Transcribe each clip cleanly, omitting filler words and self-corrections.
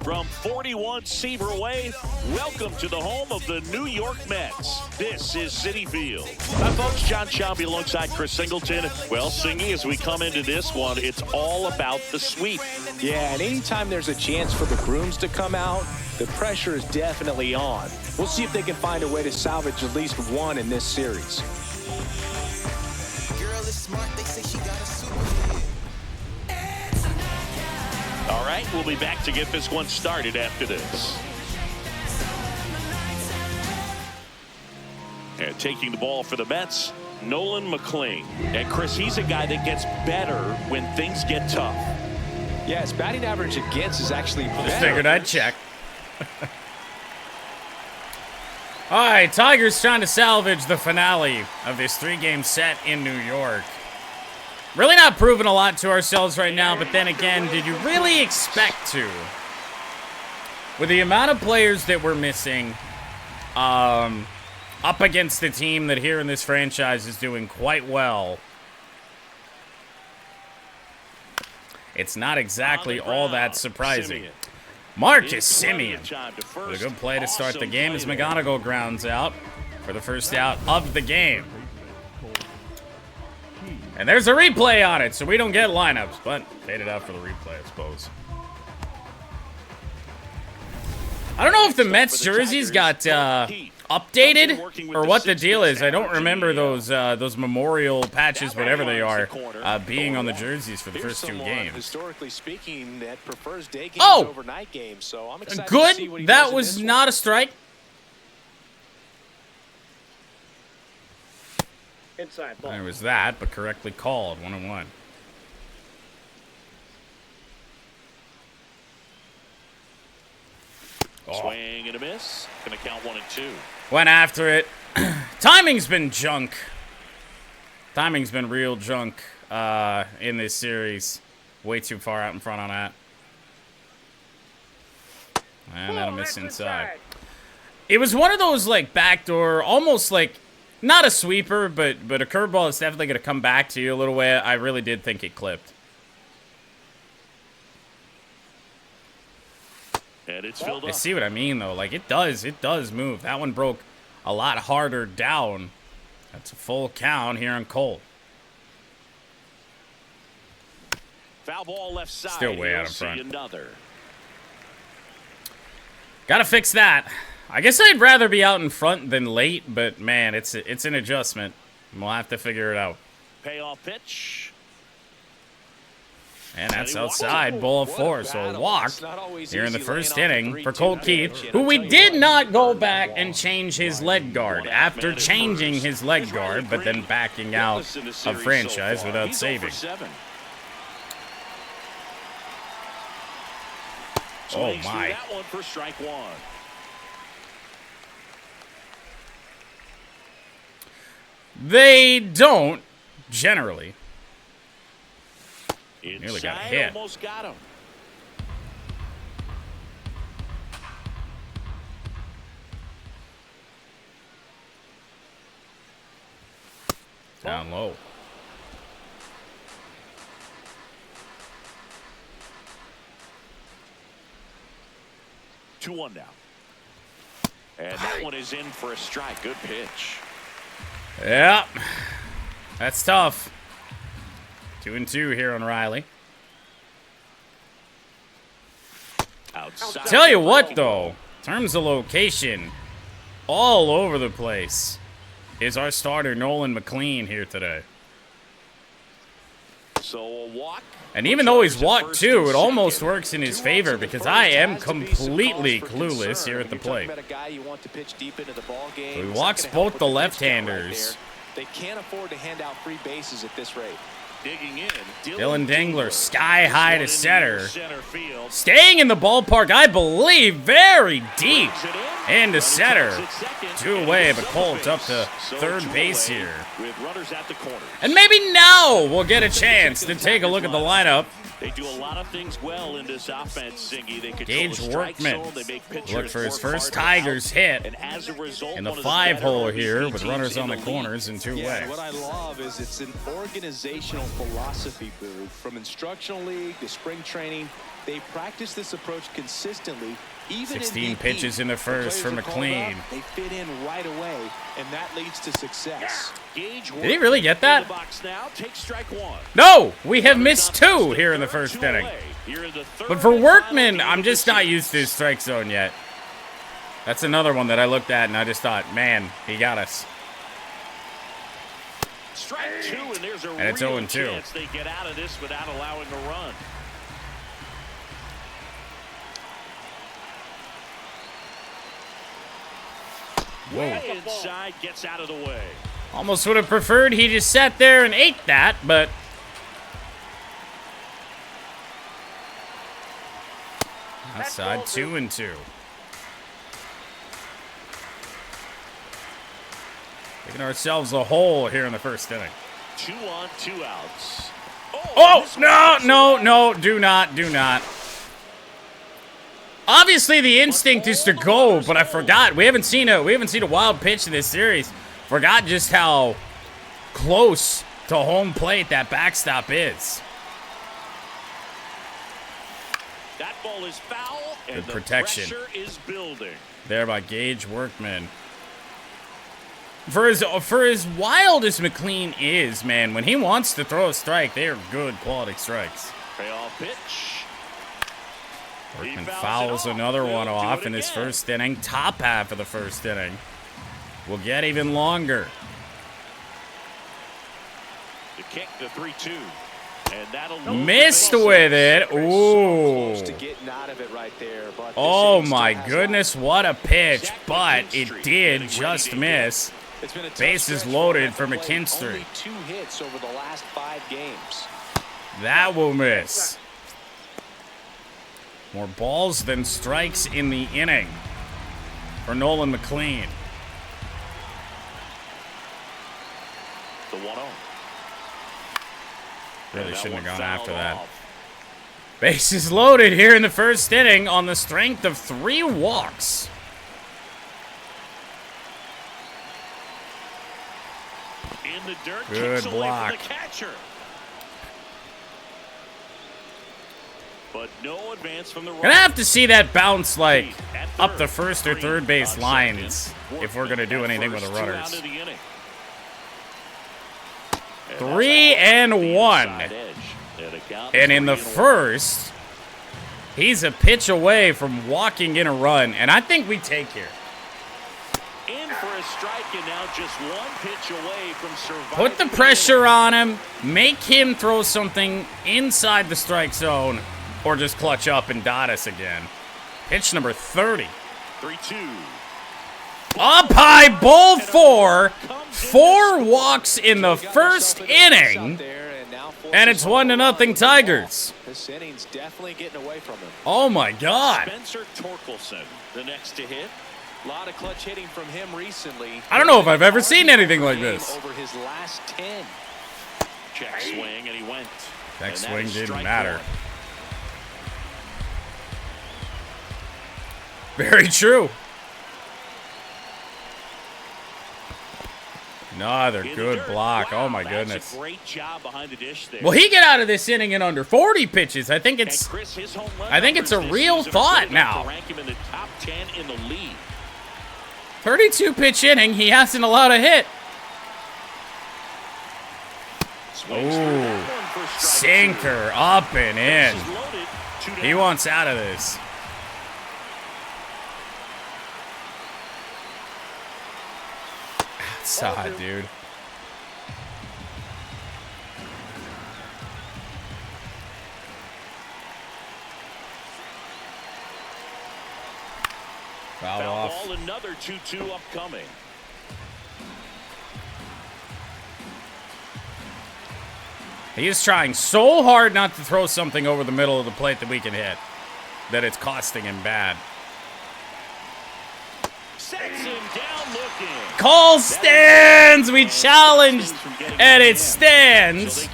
From 41 Seaver Way, welcome to the home of the New York Mets. This is Citi Field. Hi, folks. John Shelby alongside Chris Singleton. Well, Singy, as we come into this one, it's all about the sweep. Yeah, and anytime there's a chance for the Brooms to come out, the pressure is definitely on. We'll see if they can find a way to salvage at least one in this series. Girl is smart, they say she got a super. All right, we'll be back to get this one started after this. And taking the ball for the Mets, Nolan McLean. And Chris, he's a guy that gets better when things get tough. Yeah, his batting average against is actually better. Just figured I'd check. All right, Tigers trying to salvage the finale of this 3-game set in New York. Really not proving a lot to ourselves right now, but then again, did you really expect to? With the amount of players that we're missing, up against the team that here in this franchise is doing quite well, it's not exactly all that surprising. Marcus Semien with a good play to start the game as McGonigal grounds out for the first out of the game. And there's a replay on it, so we don't get lineups, but faded out for the replay, I suppose. I don't know if the Mets jerseys got updated or what the deal is. I don't remember those memorial patches, whatever they are, being on the jerseys for the first 2 games. Historically speaking, that prefers day games Oh, over night games, so I'm excited to see what he good. That does in was this not a strike. Inside ball. There was that, but correctly called. 1-1. Swing and a miss. Gonna count 1-2. Went after it. Timing's been junk. Timing's been real junk in this series. Way too far out in front on that. And that'll miss inside. It was one of those, like, backdoor, almost like, not a sweeper, but a curveball that's definitely going to come back to you a little way. I really did think it clipped. And it's filled up. I see what I mean, though. Like, it does move. That one broke a lot harder down. That's a full count here on Cole. Foul ball left side. Still way out in He'll see front. Another. Gotta fix that. I guess I'd rather be out in front than late, but man, it's an adjustment. We'll have to figure it out. Payoff pitch. And that's outside, ball of 4, so a walk here in the first inning for Cole Keith, who we did not go back and change his leg guard after changing his leg guard, but then backing out of franchise without saving. Oh my. That one for strike 1. They don't, generally. Nearly got Inside, hit. almost got him. Down low. Two one now. And that one is in for a strike. Good pitch. Yeah, that's tough. 2-2 here on Riley. Outside. Tell you what, though, in terms of location, all over the place is our starter, Nolan McLean, here today. So a walk. And even though he's walked 2, it almost works in his favor because I am completely clueless here at the plate. So he walks both the left-handers. They can't afford to hand out free bases at this rate. Digging in. Dylan Dingler sky high to center. Staying in the ballpark, I believe, very deep into center. 2 away, but Colt's up to third base here. And maybe now we'll get a chance to take a look at the lineup. They do a lot of things well in this offense, Singy. They Gage Workman look for his first Tigers hit and as a result, in the 5-hole here with runners on the corners and 2 away. What I love is it's an organizational philosophy, Boo. From instructional league to spring training, they practice this approach consistently. Even 16 in pitches in the first for McLean. They fit in right away, and that leads to success. Did he really get that? Now, take strike one. No, we have missed 2 here in the first inning. But for Workman, I'm just not used to his strike zone yet. That's another one that I looked at and I just thought, man, he got us. Strike 2, and there's a and it's 0-2. chance they get out of this without allowing a run. Whoa. Inside, gets out of the way. Almost would have preferred he just sat there and ate that, but outside 2-2. Making ourselves a hole here in the first inning. 2 on, 2 outs. Oh, no, do not. Obviously the instinct is to go, but I forgot. We haven't seen a wild pitch in this series. Forgot just how close to home plate that backstop is. That ball is foul, and Good protection. the pressure is building. There by Gage Workman. For as wild as McLean is, man, when he wants to throw a strike, they are good quality strikes. Payoff pitch. Workman fouls another one off in this first inning. Top half of the first inning. Will get even longer. The kick, the 3-2. And that'll missed with it. Ooh. Oh my goodness, what a pitch. But it did just miss. Bases loaded for McKinstry. Only 2 hits over the last 5 games. That will miss. More balls than strikes in the inning for Nolan McLean. The 1-0. Really shouldn't have gone after that. Bases loaded here in the first inning on the strength of 3 walks. In the dirt, Good block. the catcher. But no advance from the Gonna have to see that bounce like up the first or third base lines if we're gonna do anything with the runners. 3-1. And in the first, he's a pitch away from walking in a run, and I think we take here. In for a strike, and now just 1 pitch away from surviving. Put the pressure on him, make him throw something inside the strike zone, or just clutch up and dot us again. Pitch number 30. 3-2. Up high, ball 4. 4 walks in the first inning. And it's 1-0 Tigers. This inning's definitely getting away from him. Oh my God. Spencer Torkelson, the next to hit. A lot of clutch hitting from him recently. I don't know if I've ever seen anything like this. Over his last 10. Check swing, and he went. Check swing didn't matter. Very true. Another good block. Oh my goodness. Great job behind the dish there. Will he get out of this inning in under 40 pitches? I think it's a real thought now. Rank him in the top 10 in the league. 32 pitch inning. He hasn't allowed a hit. Oh, sinker up and in. He wants out of this. Outside, dude. Fouled off. Ball, another 2-2 upcoming. He is trying so hard not to throw something over the middle of the plate that we can hit, that it's costing him bad. Sets him down looking. Call stands. We challenged, and it stands.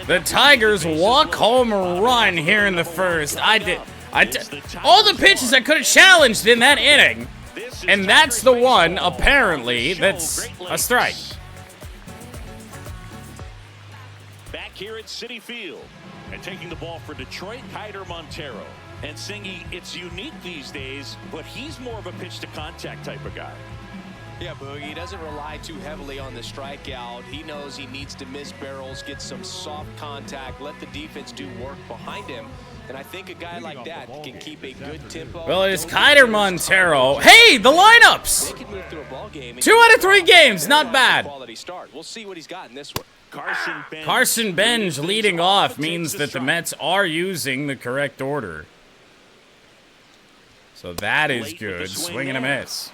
The Tigers walk home a run here in the first. All the pitches I could have challenged in that inning, and that's the one, apparently, that's a strike. back here at Citi Field. And taking the ball for Detroit, Kiter Montero. And Singy, it's unique these days, but he's more of a pitch-to-contact type of guy. Yeah, Boogie, he doesn't rely too heavily on the strikeout. He knows he needs to miss barrels, get some soft contact, let the defense do work behind him. And I think a guy like that can keep a good tempo. Well, it's Kiter Montero. Hey, the lineups! They can move through a ball game. 2 out of 3 games, not bad. Quality start. We'll see what he's got in this one. Carson Bench leading off means that the Mets are using the correct order. So that is good. Swing and a miss.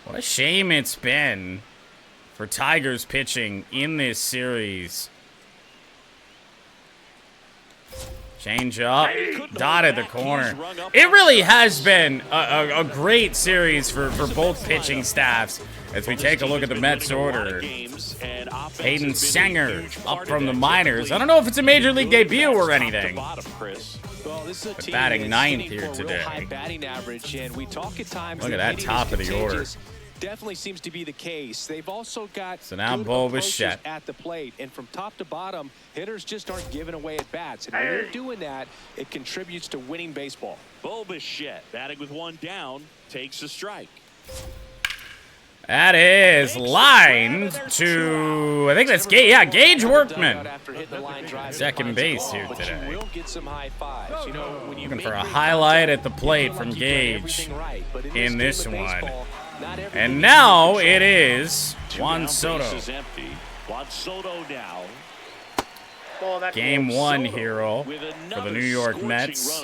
What a shame it's been for Tigers pitching in this series. Change up, dotted the corner. It really has been a great series for both pitching staffs as we take a look at the Mets order. Hayden Sanger up from the minors. I don't know if it's a major league debut or anything. Well, this is a team batting ninth here for a real today. high batting average, and we talk at times. Look at that top of the order. Definitely seems to be the case. They've also got So now good Bo approaches Bichette at the plate, and from top to bottom, hitters just aren't giving away at bats. And when they're doing that, it contributes to winning baseball. Bo Bichette batting with 1 down, takes a strike. That is lined to, I think that's Gage, yeah, Gage Workman. Second base here today. Looking for a highlight at the plate from Gage in this one. And now it is Juan Soto. Juan Soto now. Game 1 hero for the New York Mets.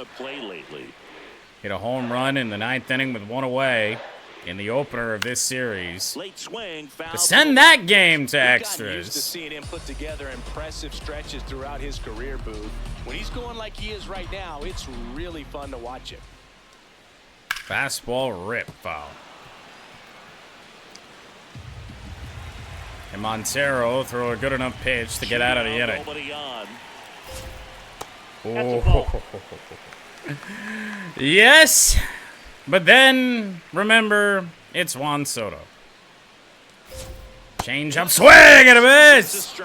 Hit a home run in the 9th inning with 1 away in the opener of this series. To send that game to extras. Used to seeing him put together impressive stretches throughout his career, Boo. When he's going like he is right now, it's really fun to watch him. Fastball rip foul. And Montero throw a good enough pitch to get out of the inning. Oh. Yes, but then remember it's Juan Soto. Change up, swing and a miss.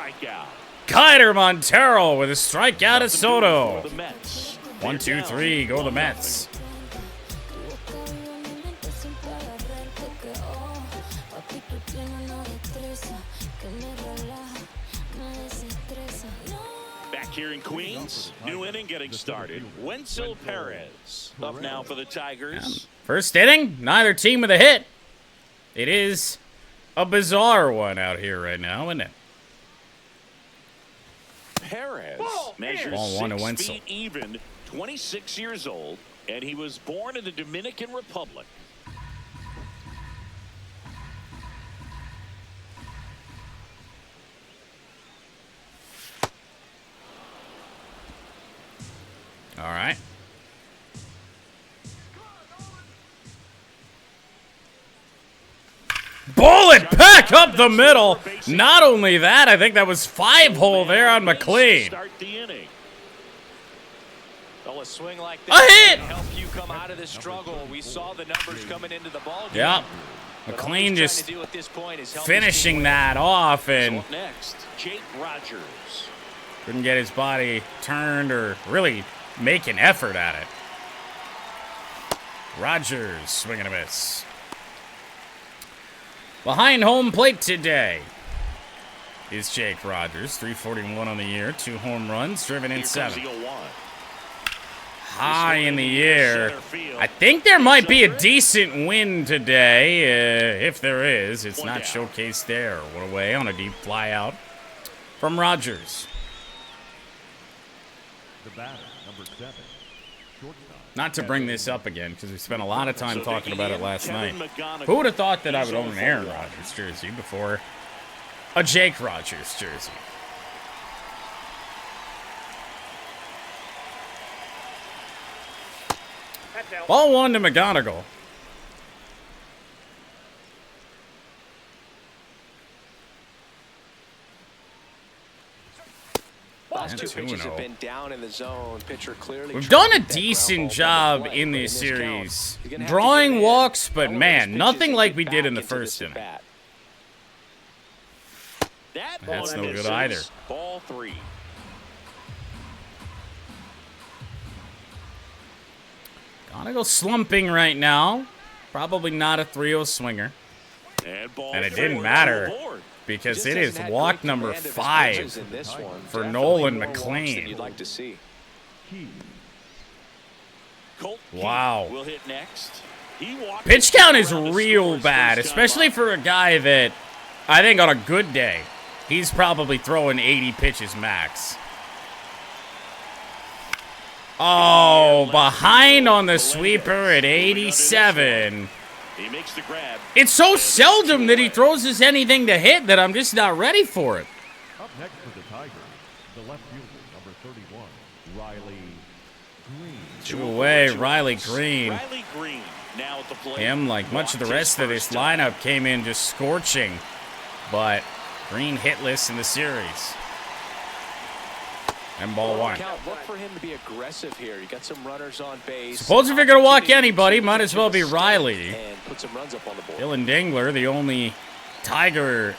Kiter Montero with a strikeout of Soto. 1, 2, 3, go the Mets. Here in Queens, new inning getting started. Wenzel Perez up now for the Tigers. First inning, neither team with a hit. It is a bizarre one out here right now, isn't it? Perez measures 6 feet even, 26 years old, and he was born in the Dominican Republic. All right. Bullet back up the middle. Not only that, I think that was 5-hole there on McLean. Start the inning. A swing like A hit. help you come out of this struggle. We saw the numbers coming into the ball game. Yep. McLean just finishing that off and next, Jake Rogers. couldn't get his body turned or really make an effort at it. Rogers swinging a miss. Behind home plate today is Jake Rogers. 341 on the year, 2 home runs, driven in 7. High in the air. I think there might be a decent win today. If there is, it's not showcased there. One away on a deep fly out from Rogers. The batter, number 7, shortstop. Not to bring this up again, because we spent a lot of time talking about it last night. Who would have thought that I would own an Aaron Rodgers jersey before a Jake Rogers jersey? Ball 1 to McGonigal. Last 2 pitches have been down in the zone. Pitcher clearly. We've done a decent job in this series, drawing walks, but man, nothing like we did in the first inning. That's no good either. Ball ball 3. Gonna go slumping right now. Probably not a 3-0 swinger. And it didn't matter because it is walk number 5 for Nolan McLean. You'd like to see. Wow. Will hit next. Pitch count is real bad, especially for a guy that I think on a good day, he's probably throwing 80 pitches max. Oh, behind on the sweeper at 87. He makes the grab. It's so seldom that he throws us anything to hit that I'm just not ready for it. Up next for the Tigers, the left fielder, number 31, Riley Green. 2 away, Riley Green. Riley Green now at the plate. Him, like much of the rest of this lineup, came in just scorching. But Green hitless in the series. And ball 1. Look for him to be aggressive here. You got some runners on base. Suppose if you're going to walk anybody, might as well be Riley. And put some runs up on the board. Dylan Dingler, the only Tiger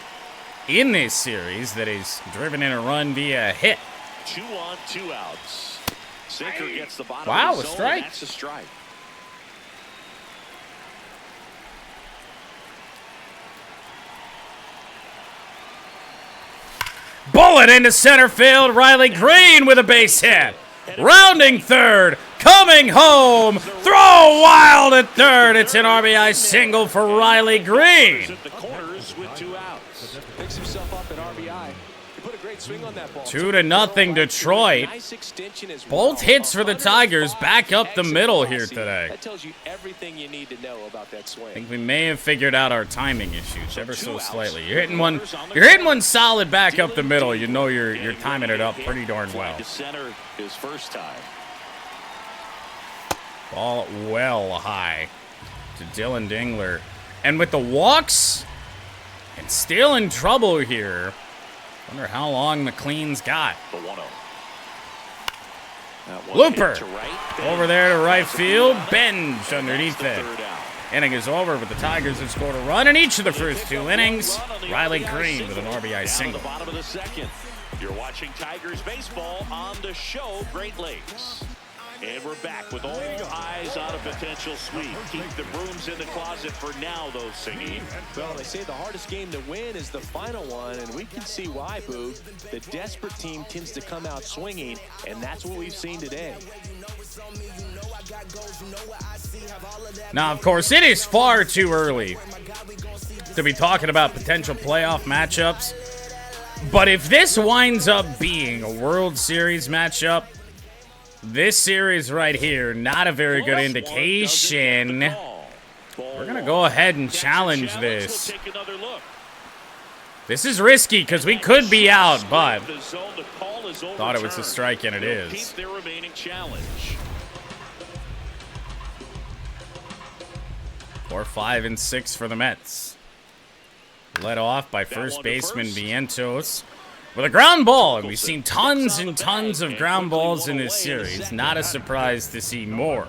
in this series that is driven in a run via a hit. 2 on, 2 outs. Sinker gets the bottom Wow, of the a zone. strike. That's a strike. Bullet into center field. Riley Green with a base hit. Rounding third. Coming home. Throw wild at third. It's an RBI single for Riley Green. At the corners with 2 outs. Picks himself up at RBI. He put a great swing on that ball. 2-0 Detroit. Nice extension as Both well. hits for the Tigers back up the middle here today. That tells you everything you need to know about that swing. I think we may have figured out our timing issues ever so slightly. You're hitting one solid back up the middle. You know you're timing it up pretty darn well. To center his first time. Ball well high to Dylan Dingler. And with the walks and still in trouble here, wonder how long McLean's got. The 1-0. That one Looper hit to right. over there to right field. Benj underneath That's it. the 3rd out. Inning is over, but the Tigers have scored a run in each of the first 2 innings. Riley Green with an RBI Down single. to the bottom of the 2nd. You're watching Tigers baseball on the show Great Lakes. And we're back with all eyes on a potential sweep. Keep the brooms in the closet for now, though, Singy. Well, they say the hardest game to win is the final one, and we can see why, Boog. The desperate team tends to come out swinging, and that's what we've seen today. Now, of course, it is far too early to be talking about potential playoff matchups. But if this winds up being a World Series matchup, this series right here, not a very good indication. We're going to go ahead and challenge this. This is risky because we could be out, but thought it was a strike, and it is. 4, 5, and 6 for the Mets. Led off by first baseman Vientos with a ground ball, and we've seen tons and tons of ground balls in this series. Not a surprise to see more.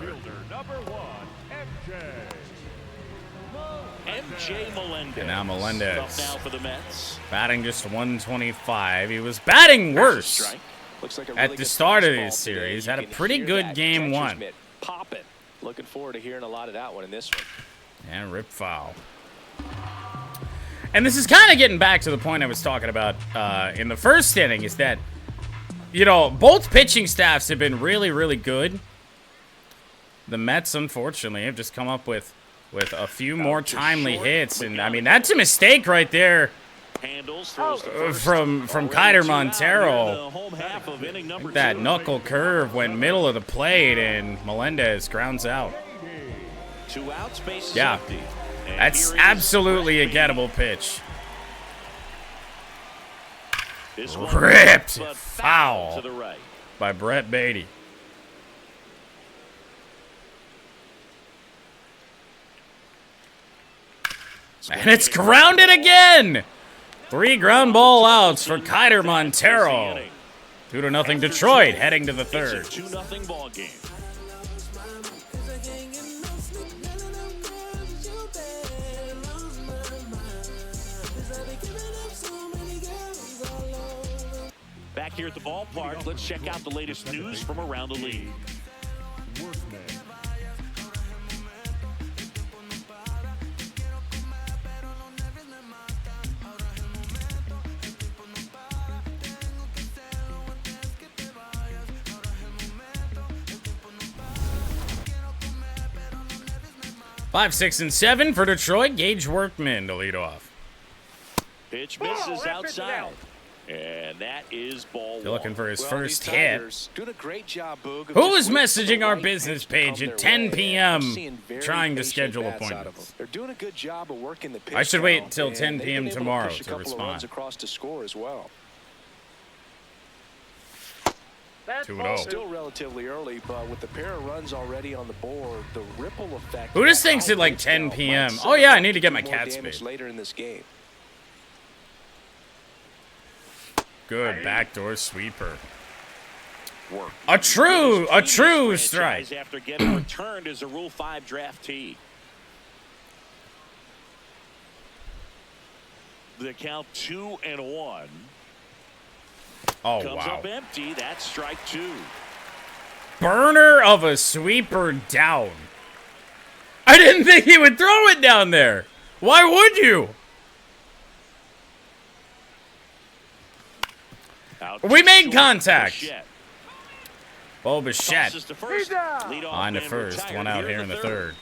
MJ Melendez. And now Melendez Now for the Mets. batting just 125. He was batting worse Looks like a at really the good start of fastball this today. series. You Had a can pretty hear good that game catcher's 1. mitt popping. Looking forward to hearing a lot of that one in this one. And rip foul. And this is kind of getting back to the point I was talking about in the first inning, is that, you know, both pitching staffs have been really, really good. The Mets, unfortunately, have just come up with a few more timely hits. And, I mean, that's a mistake right there from Kiter Montero. That knuckle curve went middle of the plate, and Melendez grounds out. 2 outs, base is Yeah. empty. And That's here is absolutely a Brett gettable pitch. Beatty. This one Ripped but foul to the right. by Brett Beatty. And it's grounded again. 3 ground ball outs for Kiter Montero. 2-0 Detroit heading to the 3rd. It's a 2-0 ball game. here at the ballpark. Let's check out the latest news from around the league. Workman. 5, 6, and 7 for Detroit. Gage Workman to lead off. Pitch misses outside. And that is ball They're looking one. for his Well, first these hit. Tigers doing a great job, Boog, of Who just is waiting for the messaging our right business pitch to come page at their 10 way. p.m. We're seeing very trying to patient schedule bats out of appointments? them. They're doing a good job of working the pitch I should wait count, till and 10 they've p.m. been able tomorrow push a to couple of runs respond. across to score as well. 2-0. Still relatively early, but with the pair of runs already on the board, the ripple effect. Who just thinks at like 10 p.m.? Oh yeah, I need to get my cat cat damage spayed. later in this game. Good backdoor sweeper. Work. A true Franchise strike. After getting returned as a Rule 5 draftee. The count 2-1. Oh Comes wow. up empty. That's strike 2. Burner of a sweeper down. I didn't think he would throw it down there. Why would you? Out We made short, contact. Bichette. Bo Tosses Bichette to first. Leadoff on the man first, retired one out here in the third.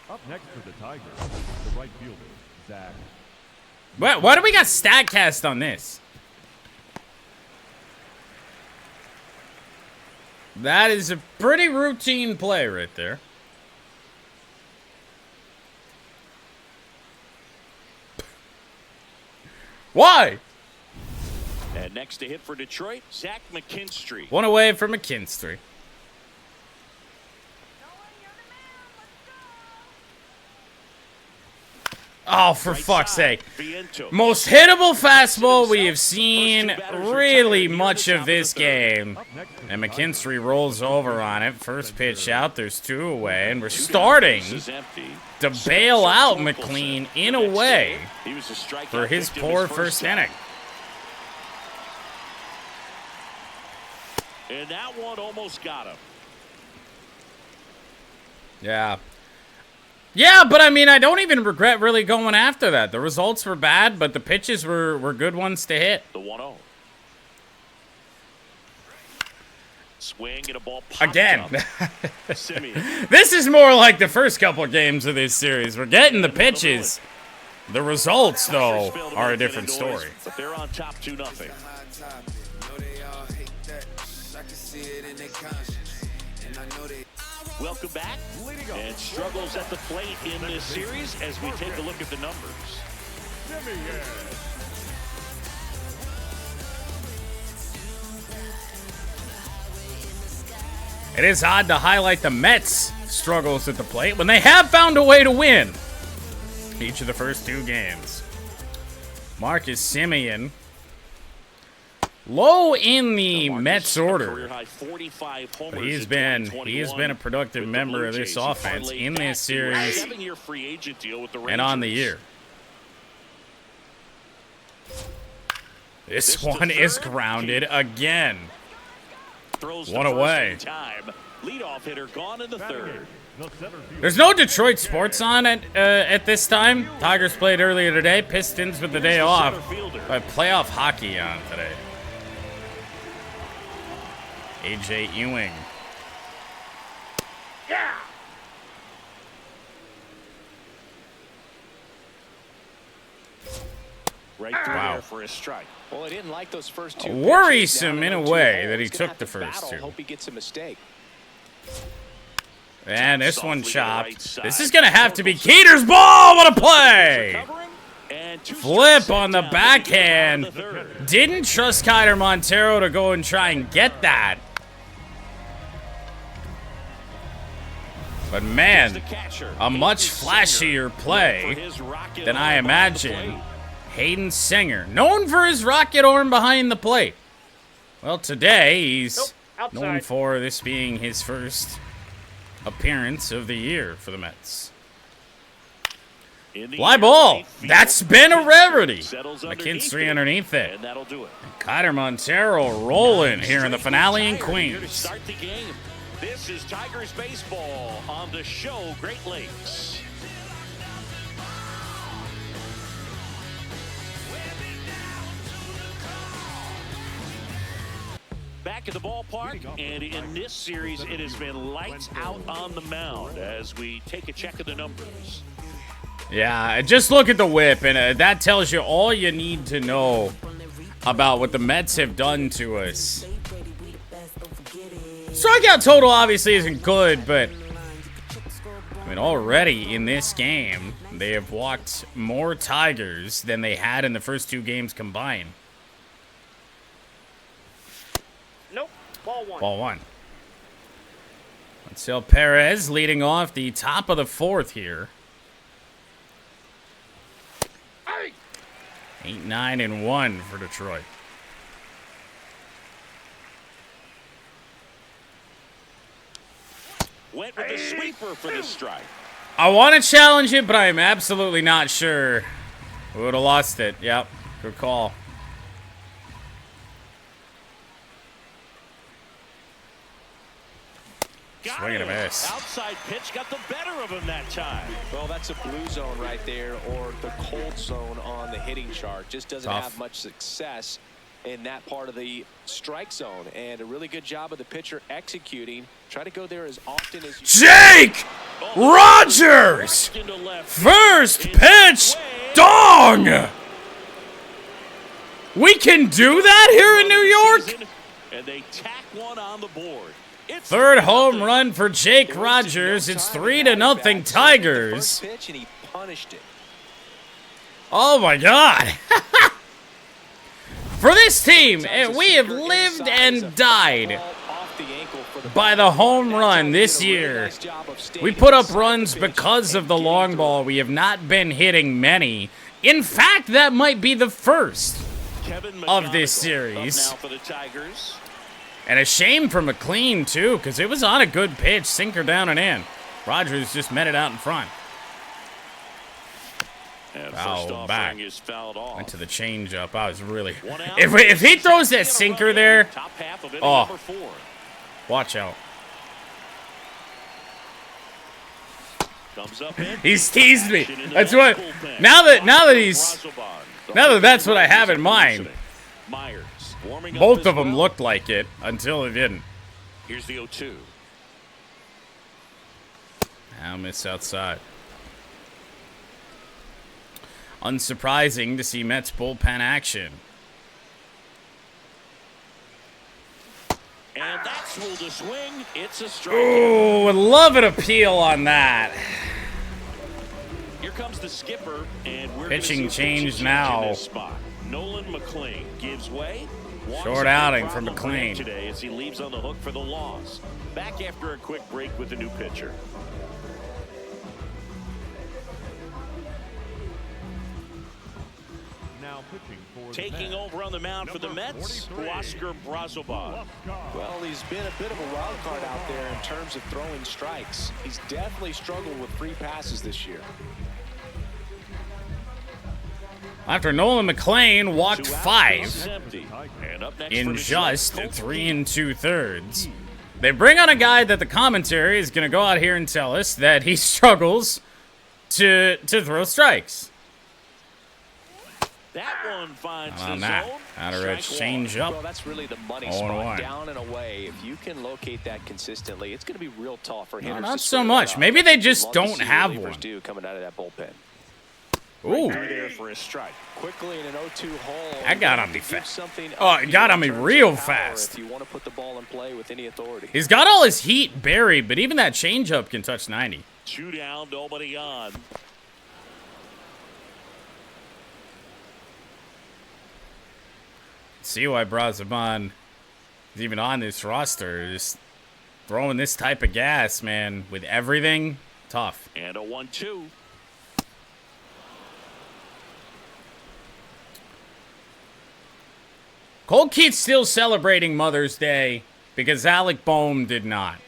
Up next for the Tigers, the right fielder, Zach. Why do we got StatCast on this? That is a pretty routine play right there. Why? And next to hit for Detroit, Zach McKinstry. One away from McKinstry. Oh, for Right fuck's side, sake. Vientos. Most hittable fastball we have seen really much of this game. And McKinstry rolls over on it. First pitch out, there's 2 away. And we're starting This is empty. to bail out McLean in a way He was a strikeout for his victim poor his first time. inning. And that one almost got him. Yeah. Yeah, but I mean, I don't even regret really going after that. The results were bad, but the pitches were good ones to hit. The 1-0. Swing and a ball popped Again. up. Simeon. This is more like the first couple games of this series. We're getting the pitches. The results, though, Failed to are a make different any story. noise, But they're on top 2-0. Welcome back. And struggles at the plate in this series as we take a look at the numbers. It is odd to highlight the Mets' struggles at the plate when they have found a way to win each of the first 2 games. Marcus Simeon, low in the Mets order. Career-high 45 homers But he has in been a productive with the member Blue of this Jays. offense He in parlayed this that into a series 7-year free agent deal with the and on the Rangers. year. This This to one is third. grounded again. Throws to One first away. in time. Leadoff hitter gone in the third. The center fielder, There's no Detroit sports on at this time. Tigers played earlier today. Pistons with the day off. Center fielder. But playoff hockey on today. AJ Ewing. Right through Wow. there for a strike. Well, I didn't like those first 2 Worrisome pitches. in a Down way 0-2. that he He's gonna took the have to first battle. 2. Hope he gets a mistake. And this one Softly to the chopped. right side. This is going to have to be Keeter's ball. What a play! Recovering, and 2 Flip strikes on the down. backhand. The third. Didn't trust Kyler Montero to go and try and get that. But The man, catcher, a much Hayden Singer, flashier play for his rocket than arm I behind the imagine. plate. Hayden Singer, known for his rocket arm behind the plate. Well, today he's known for this being his first appearance of the year for the Mets. Fly ball. That's been a rarity. Settles McKinstry underneath it. And that'll do it. Kyder Montero rolling here in the finale in Here to Queens. start the game. This is Tigers baseball on the show Great Lakes. Back at the ballpark, and in this series, it has been lights out on the mound as we take a check of the numbers. Yeah, just look at the whip, and that tells you all you need to know about what the Mets have done to us. Strikeout total obviously isn't good, but I mean, already in this game, they have walked more Tigers than they had in the first 2 games combined. Nope, ball one. Ball 1. Marcel Perez leading off the top of the 4th here. 8-9-1 for Detroit. Went with the sweeper for the strike. I want to challenge it, but I am absolutely not sure. We would have lost it. Yep, good call. Swing and a miss. Outside pitch got the better of him that time. Well, that's a blue zone right there, or the cold zone on the hitting chart. Just doesn't Tough. have much success in that part of the strike zone. And a really good job of the pitcher executing. Try to go there as often as you Jake Rogers! Into left. First pitch, dong! We can do that here in New York? And they tack one on the board. It's 3rd home run for Jake Rogers. It's 3-0 Tigers. First pitch, and he punished it. Oh my God. For this team, we have lived and died by the home run this year. We put up runs because of the long ball. We have not been hitting many. In fact, that might be the first of this series. Up now for the Tigers. And a shame for McLean, too, because it was on a good pitch. Sinker down and in. Rogers just met it out in front. And Foul first back. offering is fouled off. Went to the changeup. I was really... One out. If he throws that sinker there, Top half of inning Oh. number 4. watch out. Comes up in. He's teased me. That's what... Now that that's what I have in mind. Myers warming up Both as of them well. looked like it until it didn't. Here's the 0-2. Now miss outside. Unsurprising to see Mets bullpen action. And that's ruled a swing. It's a strike. Oh, would love an appeal on that. Here comes the skipper, and we're Pitching gonna see a change pitching now. in this spot. Nolan McLean gives way. Walks Short a outing big for problem McLean. today as he leaves on the hook for the loss. Back after a quick break with a new pitcher. Now pitching for the Taking Mets, over on the mound for the Mets, 43, Oscar Brazoban. Well, he's been a bit of a wild card out there in terms of throwing strikes. He's definitely struggled with free passes this year. After Nolan McLean walked 2 out, 5 bases empty. And up next in for just Detroit, 3 2/3. They bring on a guy that the commentary is going to go out here and tell us that he struggles to throw strikes. That one finds On the that, zone. out of red Strike change one. up. Well, that's really the money 0-1. spot, down and away. If you can locate that consistently, it's going to be real tough for hitters. not to so square much. that up. Maybe they just Love to don't see have relievers one. do coming out of that bullpen. Ooh, Through there for a strike. Quickly in an 0-2 hole. That got on me Give fast. something Oh, up it got in on me terms of real power fast. If you want to put the ball in play with any authority. he's got all his heat buried, but even that changeup can touch 90. 2 down, nobody on. See why Brazoban is even on this roster. Just throwing this type of gas, man, with everything, tough. And a 1-2. Colt Keith's still celebrating Mother's Day because Alec Boehm did not.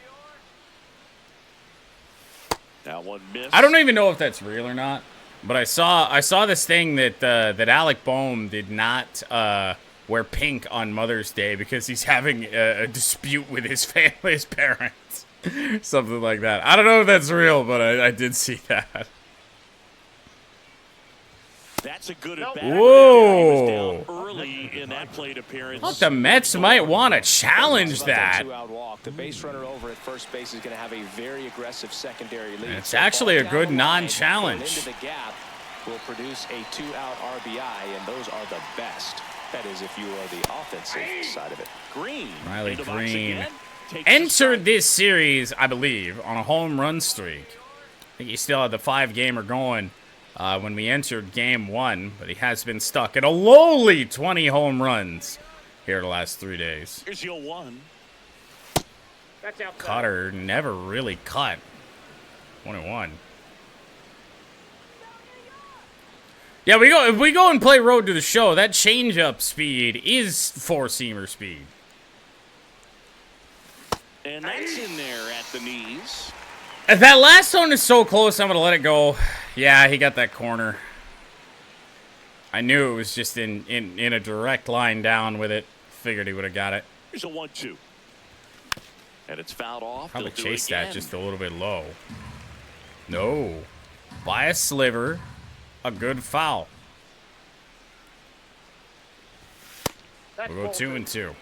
That one missed. I don't even know if that's real or not. But I saw this thing that that Alec Boehm did not wear pink on Mother's Day because he's having a dispute with his family, his parents, something like that. I don't know if that's real, but I did see that. That's a good at bat. Whoa! He was down early in that plate appearance. Well, the Mets might want to challenge that. Two-out walk. The base runner over at first base is going to have a very aggressive secondary lead. It's actually a good non-challenge. Into the gap will produce a 2-out RBI, and those are the best. That is, if you are the offensive side of it. Green. Riley into box Green again. Takes a entered strike. this series, I believe, on a home run streak. I think he still had the 5-gamer going when we entered game 1, but he has been stuck at a lowly 20 home runs here the last 3 days. Here's your 1. Cutter never really cut. 1-1. Yeah, if we go and play Road to the Show, that changeup speed is 4-seamer speed. And that's in there at the knees. If that last one is so close, I'm going to let it go. Yeah, he got that corner. I knew it was just in a direct line down with it. Figured he would have got it. Here's a 1-2. And it's fouled off. Probably They'll do it chased that again. just a little bit low. No. By a sliver. A good foul. We'll go 2-2.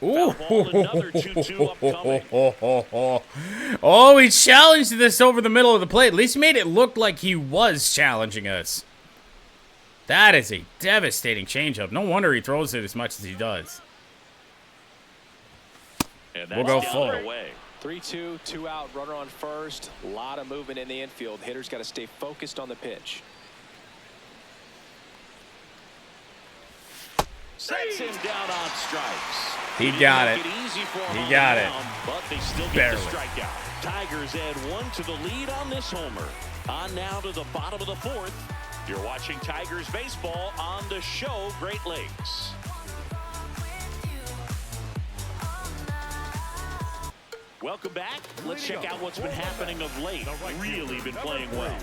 Ooh. Another 2-2 upcoming. Oh, he challenged this over the middle of the plate. At least he made it look like he was challenging us. That is a devastating changeup. No wonder he throws it as much as he does. And We'll that's go down full. and away. 3-2, 2-out, runner on first. A lot of movement in the infield. Hitter's got to stay focused on the pitch. Sets him down on strikes. He Didn't got make it. easy for him He on got the it. mound, but they still get Barely. the strikeout. Tigers add 1 to the lead on this homer. On now to the bottom of the 4th. You're watching Tigers baseball on the show Great Lakes. Welcome back. Let's check out what's been happening of late. Really been playing well.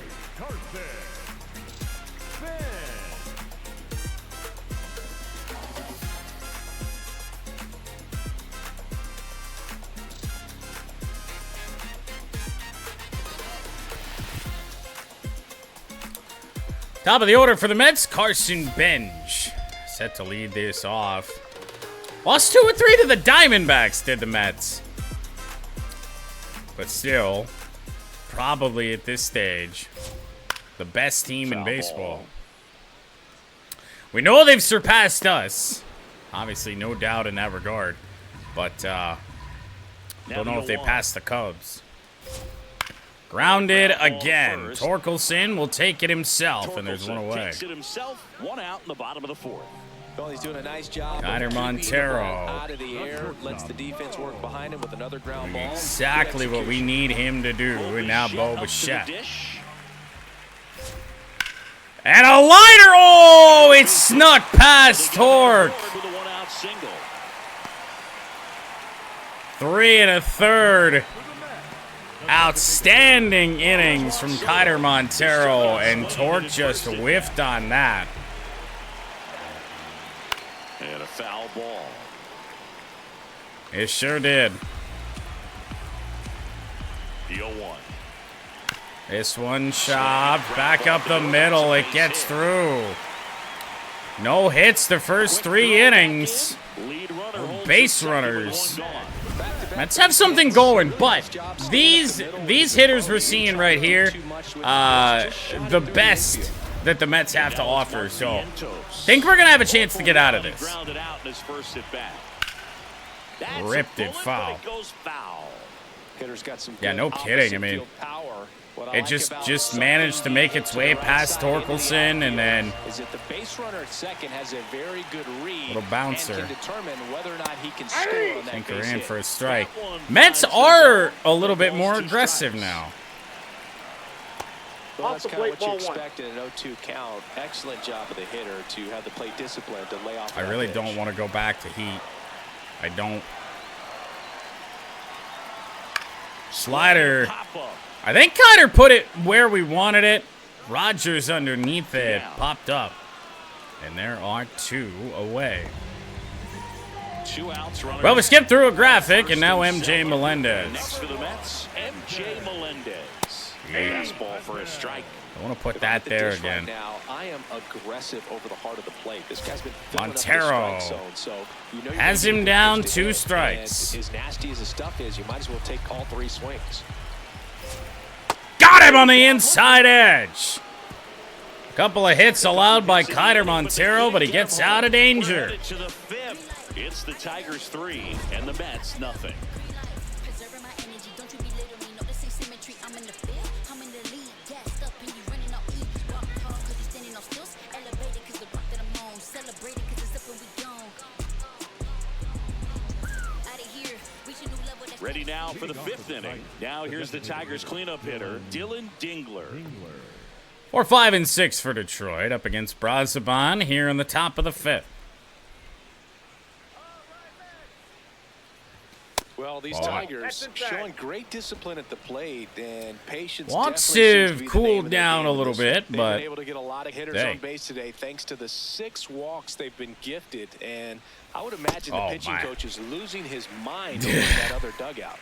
Top of the order for the Mets, Carson Bench. Set to lead this off. Lost 2 or 3 to the Diamondbacks, did the Mets. But still, probably at this stage, the best team in baseball. We know they've surpassed us. Obviously, no doubt in that regard. But don't know if they passed the Cubs. Grounded again. Torkelson will take it himself, and there's one away. Takes it himself, 1 out in the bottom of the 4th. Well, he's doing a nice job. Kiner of keeping Montero. the ball out of the air, lets the defense work behind him with another ground ball. Exactly what we need him to do. And now Bo Bichette. And a liner! Oh, it snuck past Torque. 3 1/3. Outstanding innings from Kiner Montero, and Torque just whiffed on that. And a foul ball. It sure did. The 0-1. This one shot back up the middle. It gets through. No hits the first 3 innings. Lead runner holds Base the second with runners. 1 gone. Let's have something going, but these hitters we're seeing right here, the best that the Mets have to offer. So, think we're gonna have a chance to get out of this. Grounded out in his first at bat. That's Ripped a it bullet, foul. but it goes foul. Hitter's got some Yeah, good no kidding. I opposite mean, field power. What I it like just about managed to make its way the right past side of the Torkelson, and then is that the base runner at second has a very good read Little bouncer. and can determine whether or not he can score on I that think base they're in hit. for a strike. Mets are a little bit more aggressive now. Well, that's kind of what you expect in an 0-2 count. Excellent job of the hitter to have the plate discipline to lay off. I really don't want to go back to heat. I don't. Slider. I think Kiter put it where we wanted it. Rogers underneath it. Popped up. And there are 2 away. 2 outs. Well, we skipped through a graphic, and now MJ Melendez. Next for the Mets, MJ Melendez. Fastball for a strike. I want to put that there again. Right now, I am aggressive over the heart of the plate. This guy's been Montero zone, so you know has him down 2 strikes. And as nasty as the stuff is, you might as well take all 3 swings. Got him on the inside edge. Couple of hits allowed by Kiter Montero, but he gets out of danger. To the 5th. It's the Tigers 3 and the Mets nothing. Ready now for the 5th inning. Now here's the Tigers cleanup hitter, Dylan Dingler. 4, 5, and 6 for Detroit up against Brazoban here in the top of the 5th. Well, these Tigers showing great discipline at the plate and patience. Wants to have cooled down a little bit, but but been able to get a lot of hitters on base today thanks to the 6 walks they've been gifted. And I would imagine the pitching coach is losing his mind over that other dugout.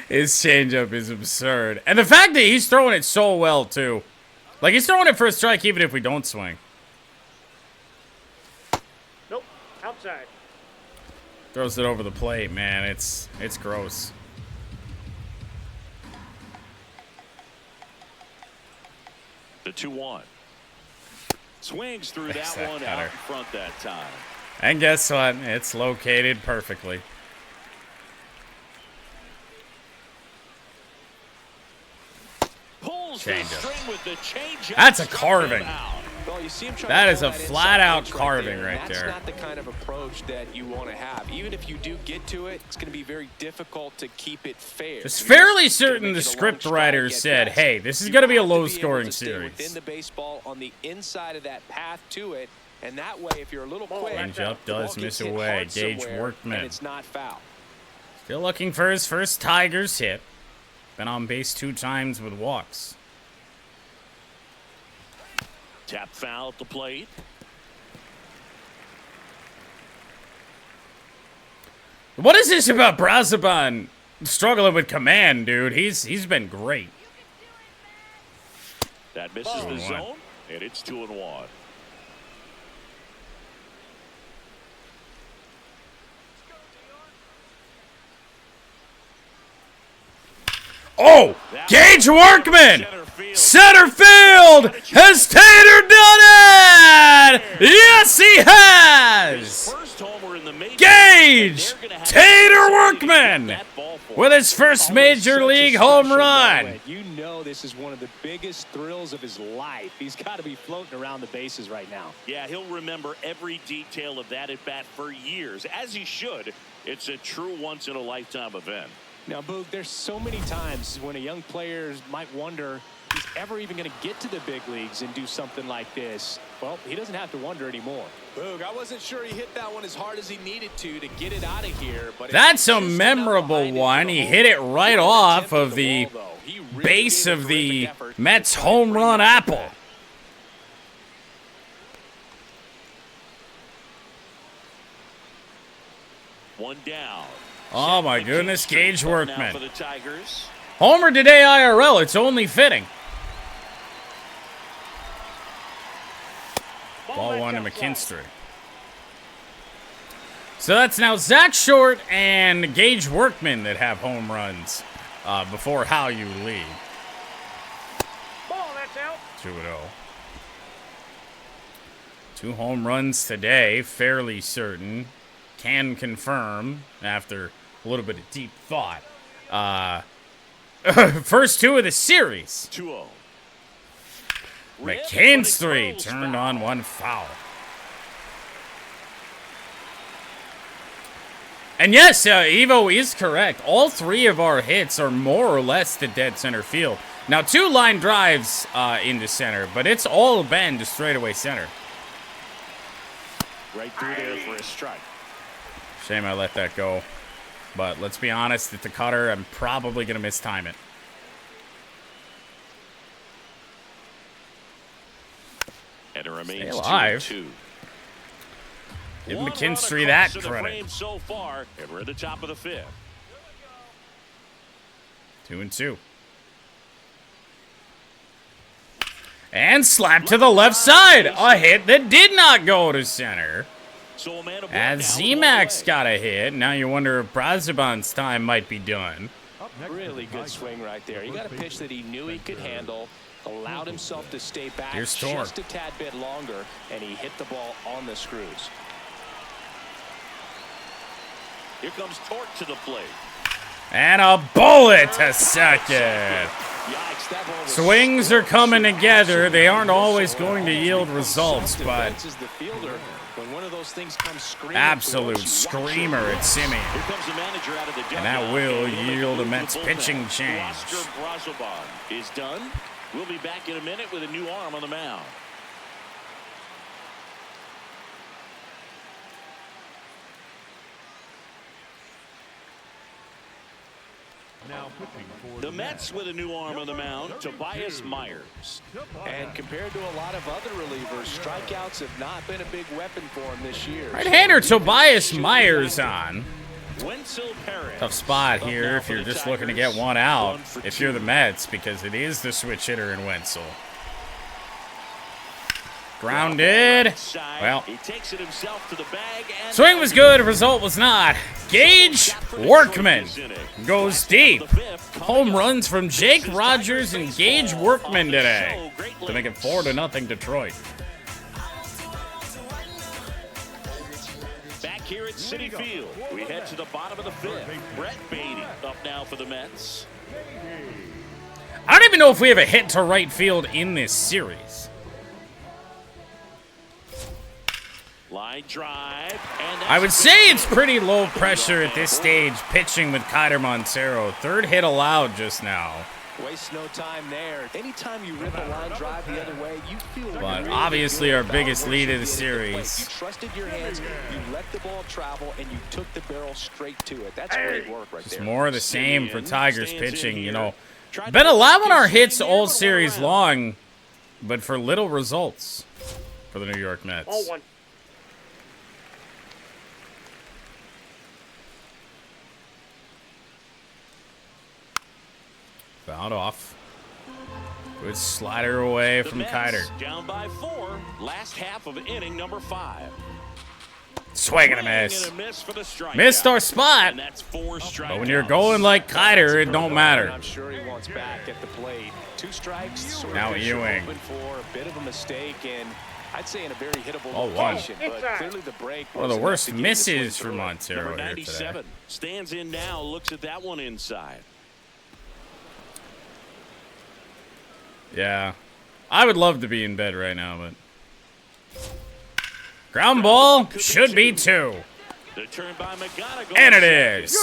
His changeup is absurd, and the fact that he's throwing it so well too. Like he's throwing it for a strike even if we don't swing. Nope, outside. Throws it over the plate, man. It's gross. The 2-1. Swings through that one cutter out in front that time. And guess what? It's located perfectly. Pulls the string with the change. That's a carving. Well, you see him that is a flat-out carving right there. That's not the kind of approach that you want to have. Even if you do get to it, it's going to be very difficult to keep it fair. It's fairly certain the script writer said, "Hey, this is going to be a low-scoring series." Within the baseball on the inside of that path to it, and that way, if you're a little quick, changeup does miss away. Gage Workman. It's not foul. Still looking for his first Tigers hit. Been on base 2 times with walks. Tap foul at the plate. What is this about Brazoban struggling with command, dude? He's been great. That misses the zone, and it's 2-1. Oh, Gage Workman! Center field! Has Tater done it? Yes, he has! Gage! Tater Workman! With his first major league home run! You know this is one of the biggest thrills of his life. He's got to be floating around the bases right now. Yeah, he'll remember every detail of that at-bat for years, as he should. It's a true once-in-a-lifetime event. Now, Boog, there's so many times when a young player might wonder if he's ever even going to get to the big leagues and do something like this. Well, he doesn't have to wonder anymore. Boog, I wasn't sure he hit that one as hard as he needed to get it out of here. But that's a memorable one. He hit it right off of the base of the Mets home run apple. One down. Oh my goodness, Gage Workman. Homer today IRL, it's only fitting. Ball 1 to McKinstry. So that's now Zach Short and Gage Workman that have home runs before How You lead. Ball, that's out. 2-0. 2 home runs today, fairly certain. Can confirm after a little bit of deep thought. First 2 of the series. 2-0. McKinstry turned on 1 foul. And yes, Evo is correct. All 3 of our hits are more or less to dead center field. Now, 2 line drives into center, but it's all been to straightaway center. Right through there for a strike. Shame I let that go. But let's be honest, at the cutter, I'm probably going to mistime it. And it remains Stay alive. 2-2. Give One McKinstry run that across to the credit. frame so far, and we're at the top of the 5th. 2-2. And slap to the left side. A hit that did not go to center. So a man of work As now with Z-Max one got a hit. Now you wonder if Brazaban's time might be done. Really good swing right there. He got a pitch that he knew he could handle, allowed himself to stay back Here's Torque. just a tad bit longer, and he hit the ball on the screws. Here comes Torque to the plate. And a bullet to second. Yikes, that ball was Swings are coming together. They aren't so always going to yield results, but defense is the fielder. When one of those things comes screaming absolute towards you, watch screamer your at Simeon. Here comes the manager out of the dugout. And that will And he'll make yield a move Mets to the pitching bullpen. change. Oscar Brazoban is done. We'll be back in a minute with a new arm on the mound. Now pitching for The Mets with a new arm on the mound, Tobias Myers. And compared to a lot of other relievers, strikeouts have not been a big weapon for him this year. Right-hander Tobias Myers on. Wenzel Perez. Tough spot Up here now if for you're the just looking to Tigers. get one out. 1 for If 2. you're the Mets, because it is the switch hitter in Wenzel. Grounded. Well, He takes it himself to the bag and swing was good, result was not. Gage Workman goes deep. Home runs from Jake Rogers and Gage Workman today to make it 4-0 Detroit. Back here at Citi Field, we head to the bottom of the 5th. Brett Beatty up now for the Mets. I don't even know if we have a hit to right field in this series. Line drive. And that's I would say it's pretty low pressure at this stage, pitching with Kiter Montero. 3rd hit allowed just now. Waste no time there. Anytime you rip a line drive the other way, you feel But really obviously good our about biggest lead of the approaching the plate. series. You trusted your hands, you let the ball travel, and you took the barrel straight to it. That's great work right Just there. more of the same for Simeon Tigers stands in pitching, you here. know. Tried to Been allowing our execute hits here, all but series went around. long, but for little results for the New York Mets. All 1. Fouled off. Good slider away The from Mets Kiter. down by 4. Last half of inning number 5. Swing and a Swing miss. and a miss for the strikeout. Missed our spot. And that's 4 strikeouts. But when you're going like Kiter, it don't matter. I'm sure he wants back at the plate. 2 strikes, sort Now of Fisher Ewing. hoping for a bit of a mistake, and I'd say in a very hittable Oh, one. location. But Inside. clearly the break One of the wasn't worst enough to get his swing misses for through it. Montero Number here today. 97 stands in now, looks at that one inside. Yeah. I would love to be in bed right now, but... Ground ball should be 2. The turn by McGonigal. And it is.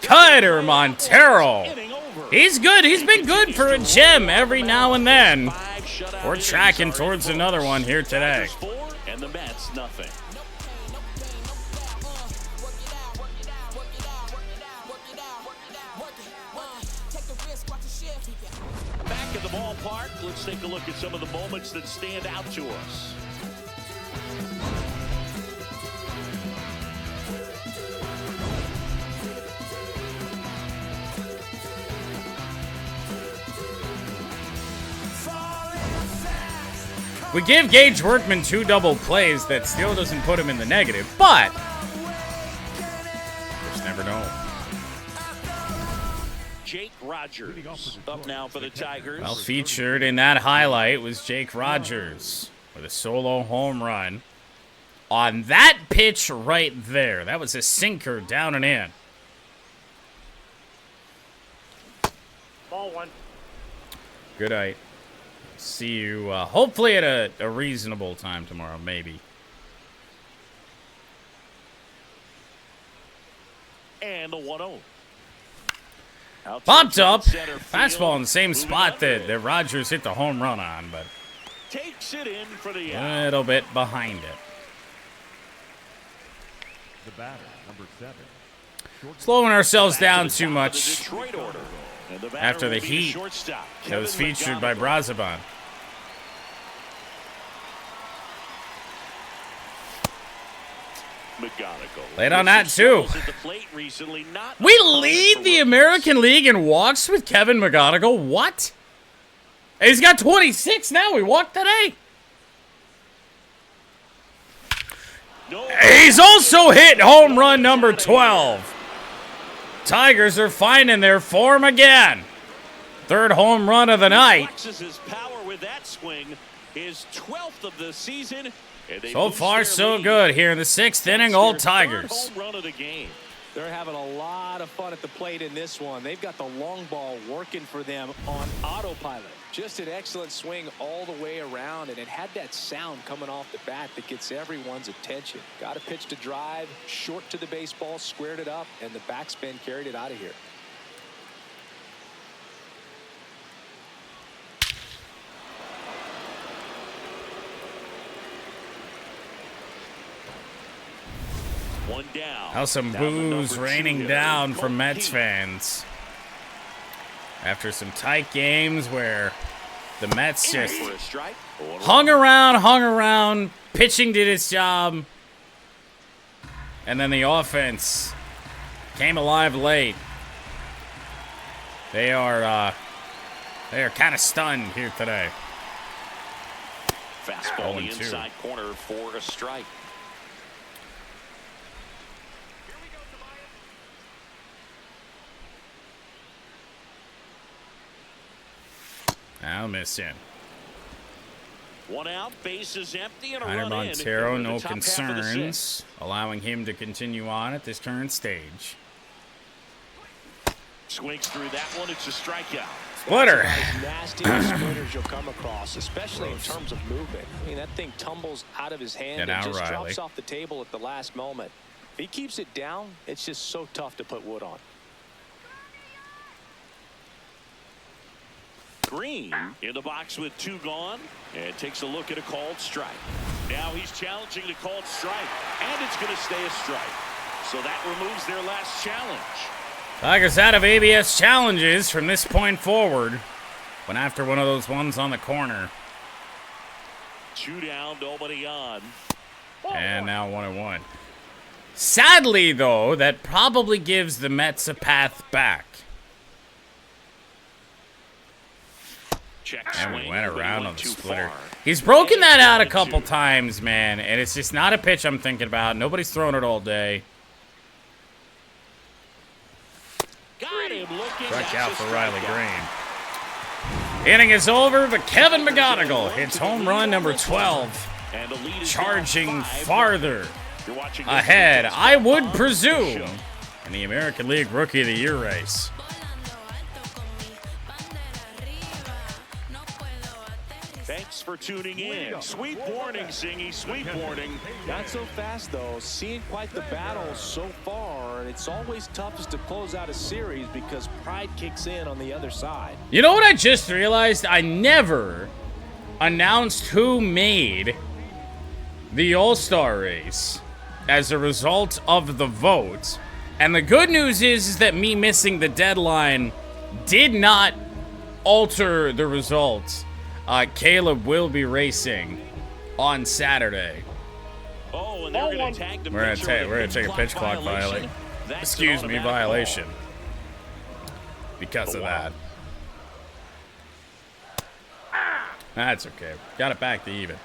Kiter Montero. He's good. He's been good for a gem every now and then. We're tracking towards another one here today. 4 and the Mets nothing. Back at the ballpark, let's take a look at some of the moments that stand out to us. We give Gage Workman 2 double plays. That still doesn't put him in the negative, but just never know. Jake Rogers up now for the Tigers. Well, featured in that highlight was Jake Rogers with a solo home run on that pitch right there. That was a sinker down and in. Ball 1. Good night. See you hopefully at a reasonable time tomorrow, maybe. And the 1-0. Popped up. Fastball in the same spot that Rogers hit the home run on, but Takes it in for the a out. little bit behind it. The batter, number 7. Slowing ourselves down To the too top of the much Detroit order. And the batter after the will be heat shortstop, that was Kevin featured by McGonigal. Brazaban. McGonigal. Late on With that, some too. struggles at the plate recently, not We uncommon lead for the rookies. American League in walks with Kevin McGonigal. What? He's got 26 now. We walked today. No, He's also hit home run number 12. Tigers are finding their form again. Third home run of the night. flexes his power with that swing. His 12th of the season. And they So boost far, their so lead. good here in the 6th inning. That's All their third Tigers. home run of the game. They're having a lot of fun at the plate in this one. They've got the long ball working for them on autopilot. Just an excellent swing all the way around, and it had that sound coming off the bat that gets everyone's attention. Got a pitch to drive, short to the baseball, squared it up, and the backspin carried it out of here. One down. Now some Down to boos number raining 2. down from Colt Mets Heath. fans. After some tight games where the Mets In just for a strike. hung around, pitching did its job, and then the offense came alive late. They are kind of stunned here today. Fastball the 0-2. inside corner for a strike. I'll miss him. One out, base is empty, and a Rainer run Montero, in. no The top half of the concerns, sixth. allowing him to continue on at this current stage. Swings through that one. It's a strikeout. Splitter. Nasty splitters you'll come across, especially in terms of movement. I mean, that thing tumbles out of his hand And and now just Riley. drops off the table at the last moment. If he keeps it down, it's just so tough to put wood on. Green in the box with 2 gone and takes a look at a called strike. Now he's challenging the called strike, and it's going to stay a strike. So that removes their last challenge. Tigers out of ABS challenges from this point forward. Went after one of those ones on the corner. 2 down, nobody on. And now 1-1. Sadly, though, that probably gives the Mets a path back. Check And we swing, went but he around went on the too splitter. far. He's broken that out a And couple 2. times, man, and it's just not a pitch I'm thinking about. Nobody's thrown it all day. Got him looking. Strike That's out a for Riley strikeout. Green. Inning is over, but Kevin McGonigal hits home run number 12, And the lead is charging now 5. farther You're watching ahead, this I would on presume, the show. in the American League Rookie of the Year race. Thanks for tuning in. Sweet warning, Singy. Sweet warning. Not so fast, though. Seeing quite the battle so far, and it's always toughest to close out a series because pride kicks in on the other side. You know what I just realized? I never announced who made the All-Star race as a result of the vote. And the good news is that me missing the deadline did not alter the results. Caleb will be racing on Saturday. Oh, and they're going to tag the We're pitcher gonna with take a pitch clock violation. That's Excuse an me, automatic violation. ball. Because of that. That's okay. Got it back to even.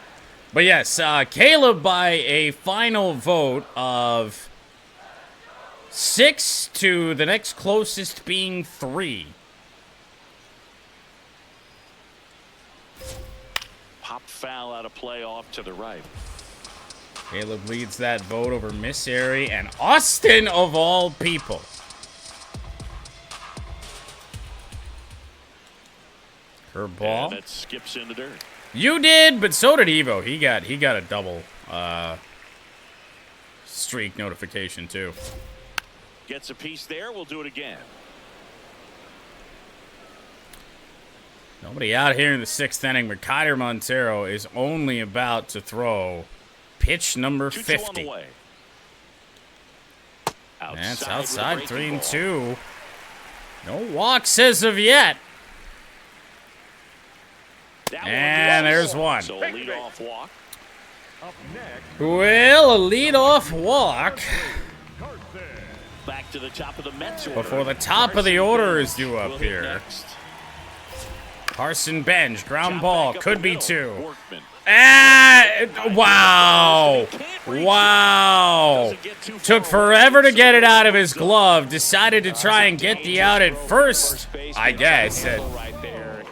But yes, Caleb by a final vote of 6 to the next closest being 3. Pop foul out of play off to the right. Caleb leads that vote over Miss Airy and Austin of all people. And Curveball. that skips in the dirt. You did, but so did Evo. He got a double streak notification too. Gets a piece there. We'll do it again. Nobody out here in the 6th inning, but Kiter Montero is only about to throw pitch number 50. That's outside, 3-2. No walks as of yet. And there's one. So lead-off walk. Well, a lead-off walk Back to the top of the Mets order. before the top of the order is due up here. Carson Bench, ground ball, could be 2. Workman. Wow. Wow. Took forever to get it out of his glove. Decided to try and get the out at first, I guess.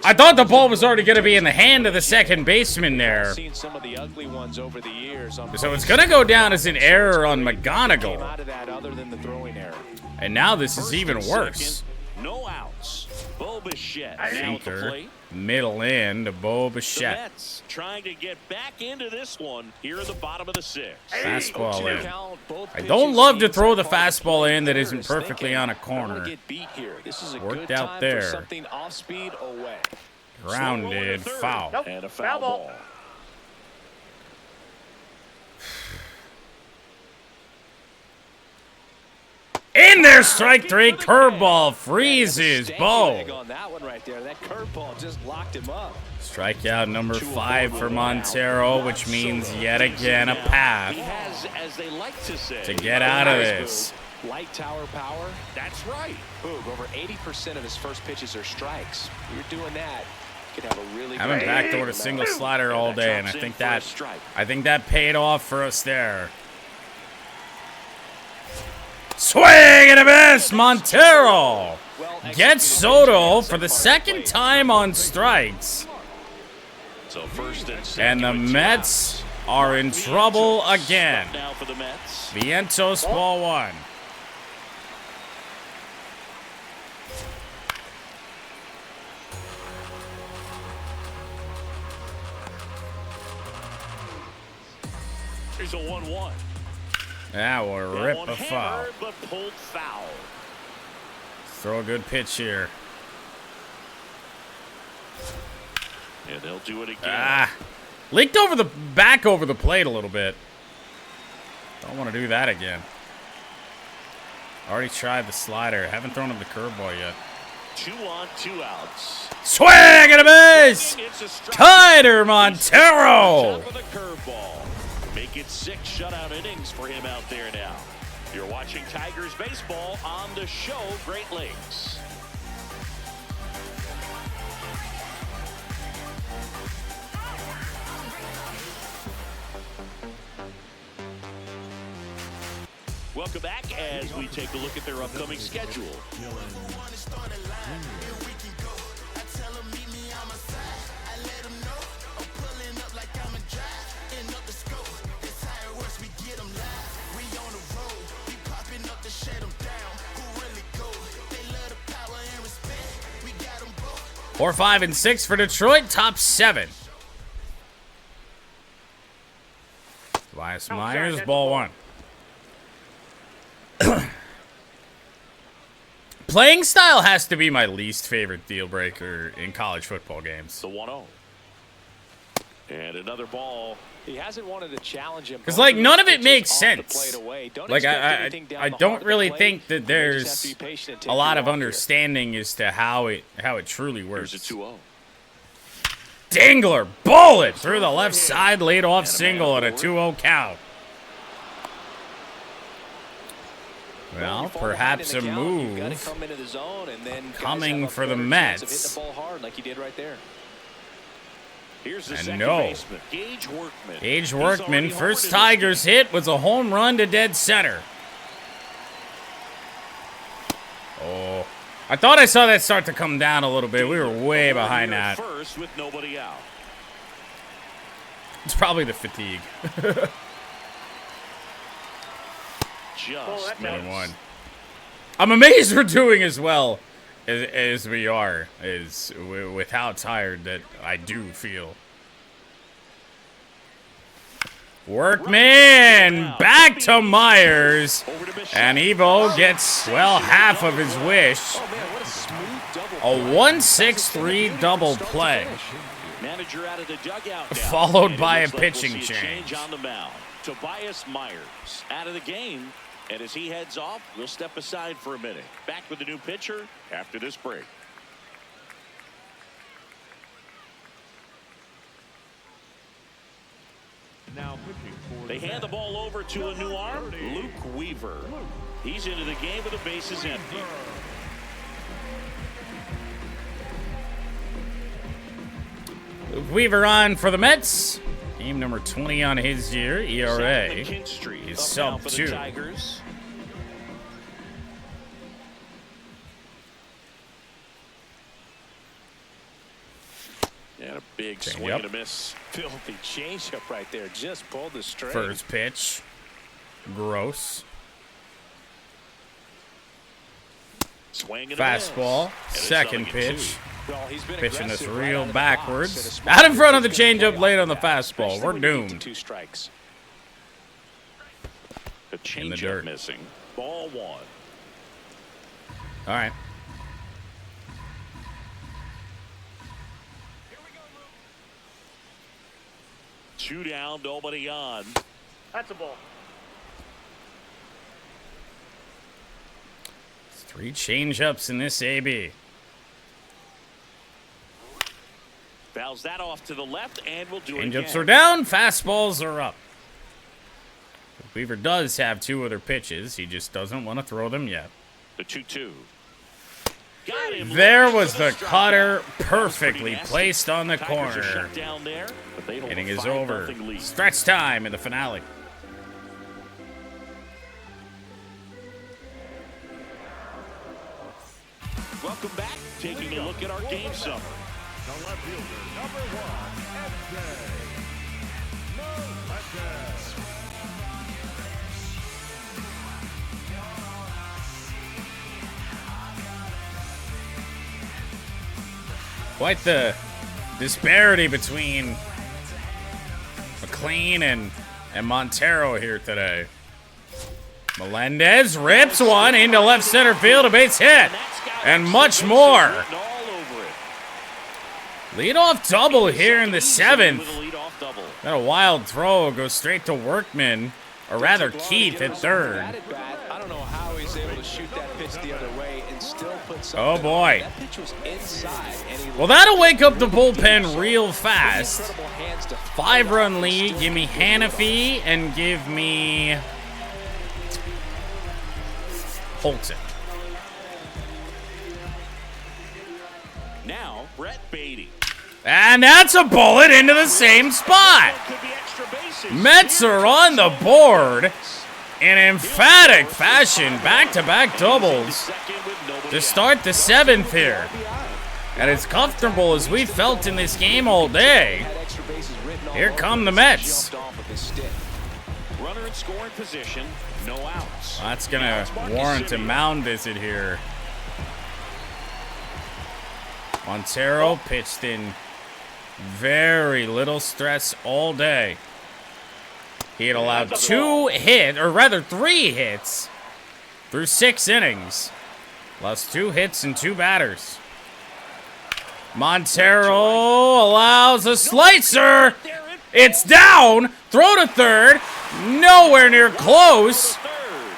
I thought the ball was already going to be in the hand of the second baseman there. Seen some of the ugly ones over the years. So it's going to go down as an error on McGonigal. Out of that other than the throwing error. And now this is even worse. No outs. Bo Bichette now at the Sinker, plate. middle in to Bo The Bichette. Mets trying to get back into this one here in the bottom of the 6th. Fastball in. I don't love to throw the fastball in that isn't perfectly on a corner. Worked out there. Something off speed away. Grounded, foul. Nope. And a foul ball. In there, strike 3, curveball, freezes Bo. On that one right there. That curveball just locked him up. Strikeout number 5 for Montero, which means yet again a path He has, as they like to say, to get out of this. Light tower power. That's right. Boog, over 80% of his first pitches are strikes. You're doing that. You could have a really Haven't good backdoored a single slider all day, and I Drops in think for a that strike. paid off for us there. Swing and a miss, Montero gets Soto for the second time on strikes, So first and and second the with 2 Mets outs. are in trouble again. Up now for the Mets. Vientos, ball 1. Here's a 1-1. That will That rip one a foul. hammered, but pulled foul. Throw a good pitch here. And they'll do it again. Ah, leaked over the back over the plate a little bit. Don't want to do that again. Already tried the slider. Haven't thrown him the curveball yet. 2 on, 2 outs. Swing and a miss! It's a strike. Kiter Montero! Top of the curveball. Make it 6 shutout innings for him out there now. You're watching Tigers baseball on the show Great Lakes. Welcome back as we take a look at their upcoming schedule. Four, 5, and 6 for Detroit. Top 7. Tobias Myers, ball 1. Playing style has to be my least favorite deal breaker in college football games. The 1-0. And another ball. He hasn't wanted to challenge him. Because, like, none of it makes Off the sense. plate away. Don't Like, expect anything down I the don't heart of the really plate. think that You just have there's to be patient and take a lot your of walk here. understanding as to how it truly Here's works. a 2-0. Dingler, bullet through the left side, laid off single and a 2-0 count. Well, You fall behind perhaps in a the count, you've gotta move come into the zone and then guys coming have a for the better chance of Mets. hitting the ball hard like he did right there. Here's the And second no. baseman, Gage Workman. Gage He's Workman, already first homered in this Tigers game. hit was a home run to dead center. Oh, I thought I saw that start to come down a little bit. We were way behind Here at that. First with nobody out. It's probably the fatigue. Just that's missed. 1. I'm amazed we're doing as well as we are, with how tired that I do feel. Workman back to Myers. And Evo gets, well, half of his wish. A 1-6-3 double play. Manager out of the dugout now. Followed by a Looks like we'll pitching see change. on the mound. Tobias Myers out of the game. And as he heads off, we'll step aside for a minute. Back with the new pitcher after this break. Now pitching for They hand the ball over to a new arm, Luke Weaver. He's into the game with the bases empty. Luke Weaver on for the Mets. Game number 20 on his year. ERA is sub 2. Tigers. And a big Change swing up. and a miss. Filthy changeup right there. Just pulled the string. First pitch. Gross. Swing and a miss. Fastball. And it's Second 0-2. pitch. Well, he's been Pitching this aggressive right real out of the backwards. box, and a small Out in front of the defense is gonna changeup pay late off on the for that, fastball. especially We're when you get to doomed. 2 strikes. The the changeup dirt. missing. Ball 1. All right. Two down, nobody on. That's a ball. 3 changeups in this AB. Fouls that off to the left, and we'll do it again. Changeups are down. Fastballs are up. Weaver does have 2 other pitches. He just doesn't want to throw them yet. The 2-2. Got him. There was the Strikeout. cutter Pretty perfectly nasty. placed on the Tigers are corner. shut down there, but they hold Inning a is 5-0 over. lead. Stretch time in the finale. Welcome back. Taking a look at our game summary. the left fielder, number 1, Quite the disparity between McLean and Montero here today. Melendez rips one into left center field, a base hit, and much more. Written all over it. Leadoff double here in the 7th. With a leadoff double. Got a wild throw, goes straight to Workman, or rather Keith at third. Batted bat. I don't know how he's able to shoot that pitch the other way and still put something Oh boy. on. That pitch was inside. And he Well, that'll wake up the bullpen real fast. incredible hands to 5-run lead. Give me Hannafy and give me Holton. Now, Brett Beatty. And that's a bullet into the same spot. Could be extra bases. Mets are on the board in emphatic fashion. Back-to-back doubles Second with nobody to out. start the 7th here. And as comfortable as we felt in this game all day, had extra bases written all here over come the him. Mets. Jumped off of his stick. Runner in scoring position. No outs. That's Now going it's to Marcus warrant a Semien. mound visit here. Montero pitched in very little stress all day. He had allowed 3 hits through 6 innings. Lost 2 hits and 2 batters. Montero allows a slicer. It's down. Throw to third. Nowhere near close.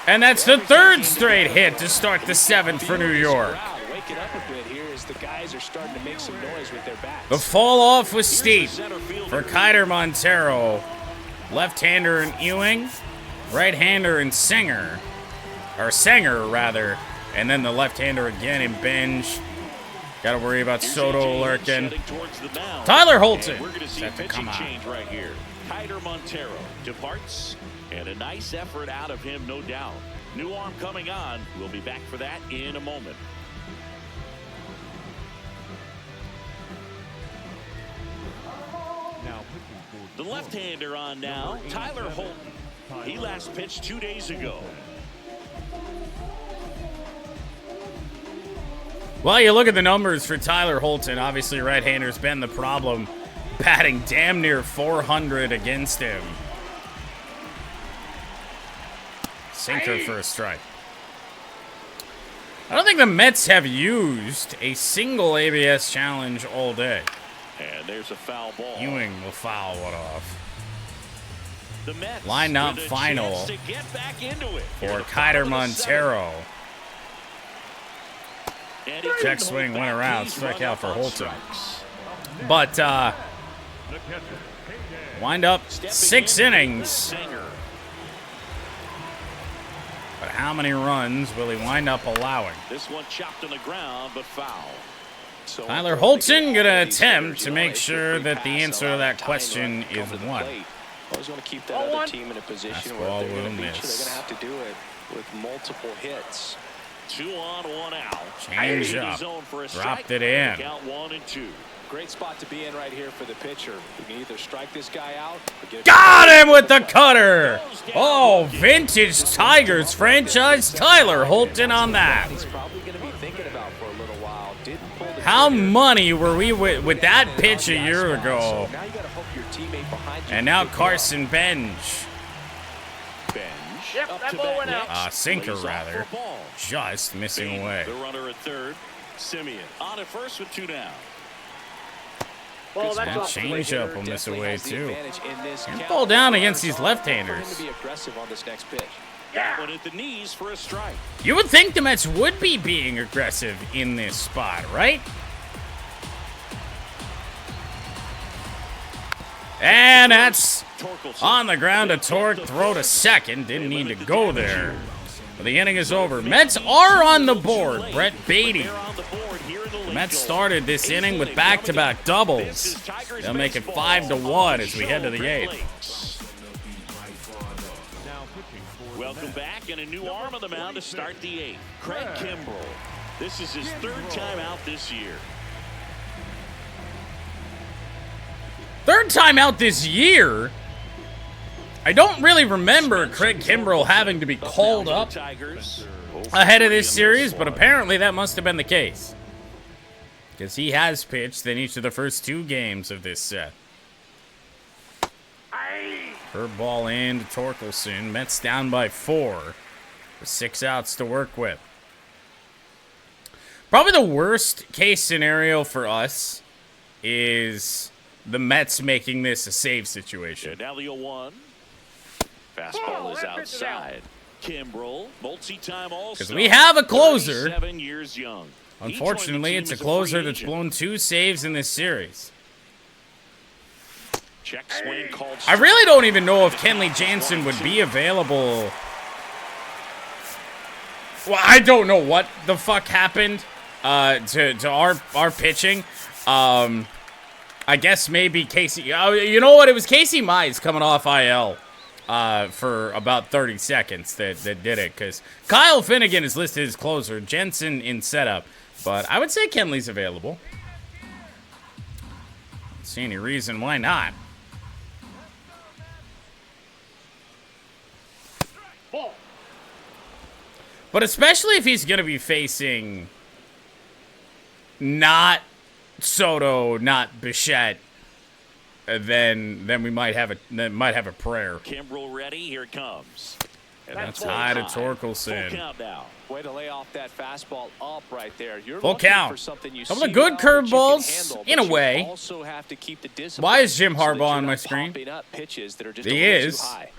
And that's the 3rd straight hit to start the 7th for New York. Crowd waking up a bit here as the guys are starting to make some noise with their bats. The fall off was steep for Kiter Montero. Left-hander in Ewing, right-hander in Singer. Or Sanger, rather. And then the left-hander again in Binge. Got to worry about Soto lurking. Tyler Holton And we're going to see a set to pitching come on. change right here. Kiter Montero departs, and a nice effort out of him, no doubt. New arm coming on. We'll be back for that in a moment. Now pitching for The left-hander on now, Tyler Holton. He last pitched 2 days ago. Well, you look at the numbers for Tyler Holton. Obviously, right-hander's been the problem, batting damn near 400 against him. Sinker for a strike. I don't think the Mets have used a single ABS challenge all day. And there's a foul ball. Ewing will foul one off. The Mets Line-up with a final chance to get back into it. for Here to Kiter follow the Montero. And he Check couldn't swing, hold went back. around, He's strike run out up for on Holton. strikes. But The catcher, wind up Stepping 6 in, innings. Singer. But how many runs will he wind up allowing? This one chopped on the ground, but foul. So Tyler Holton gonna attempt to make sure that the answer to that question is 1. Always want to keep that Ball other one. team in a position Fastball where if they're will going to beat you, miss. they're going to have to do it with multiple hits. 2 on, 1 out. Change In the up. zone for a Dropped strike. it in. Count 1 and 2. Great spot to be in right here for the pitcher. You can either strike this guy out or get Got him with the cutter! Oh, vintage Tigers franchise Tyler Holton on that. He's probably going to be thinking about for a little while. Didn't pull the How trigger. money were we with that pitch a year So ago? now you got to hope your teammate behind you And now can pick Carson Bench. Bench. Yep, Up that to ball bat went out. next. Sinker Lays off rather. for a ball. Just missing away. The runner at third. Simeon on at first with 2 down. Ball, that's And off the way. changeup will miss Definitely away has the too. advantage in this And count. fall down against these For him to left-handers. be aggressive on this next pitch. That one at the knees for a strike. You would think the Mets would be being aggressive in this spot, right? And that's Torkelson. on the ground. A torque throw to second. Didn't need to go there. But the inning is over. Mets are on the board. Brett Beatty. They're on the board here in the The Mets lead. started this Eighth inning with inning back-to-back coming up. This doubles. is Tigers They'll make it baseball 5-1 as we on head to the Show 8th. Lakes. now pitching for the Welcome Mets, back, and a new arm on the mound to start the 8th. Craig Kimbrell. This is his 3rd time out this year. Third time out this year. I don't really remember Craig Kimbrell having to be called Now up to the Tigers. ahead of this series, but apparently that must have been the case. Because he has pitched in each of the first 2 games of this set. Curve ball in to Torkelson. Mets down by 4 with 6 outs to work with. Probably the worst case scenario for us is the Mets making this a save situation. Now the 0-1. Fastball is outside. Kimbrell, multi-time All-Star. Because we have a closer. 37 years young. He Unfortunately, joined it's the a team as closer free that's agent. blown 2 saves in this series. Check swing called. I really don't even know if Kenley Jansen would be available. Well, I don't know what the fuck happened to our pitching. I guess maybe Casey. Oh, you know what? It was Casey Mize coming off IL for about 30 seconds that did it. Because Kyle Finnegan is listed as closer, Jensen in setup. But I would say Kenley's available. Don't see any reason why not. Ball. But especially if he's going to be facing not Soto, not Bichette, then we might have a prayer. Kimbrell ready. Here it comes. And That's ball high to Full Torkelson. count now. Way to lay off that fastball up right there. You're Full looking count. for something you Couple of see good well that you can curveballs, handle, in but a you way. also have to keep the discipline Why is Jim so that Harbaugh you're on my not screen? popping up pitches that are just He a little is. too high.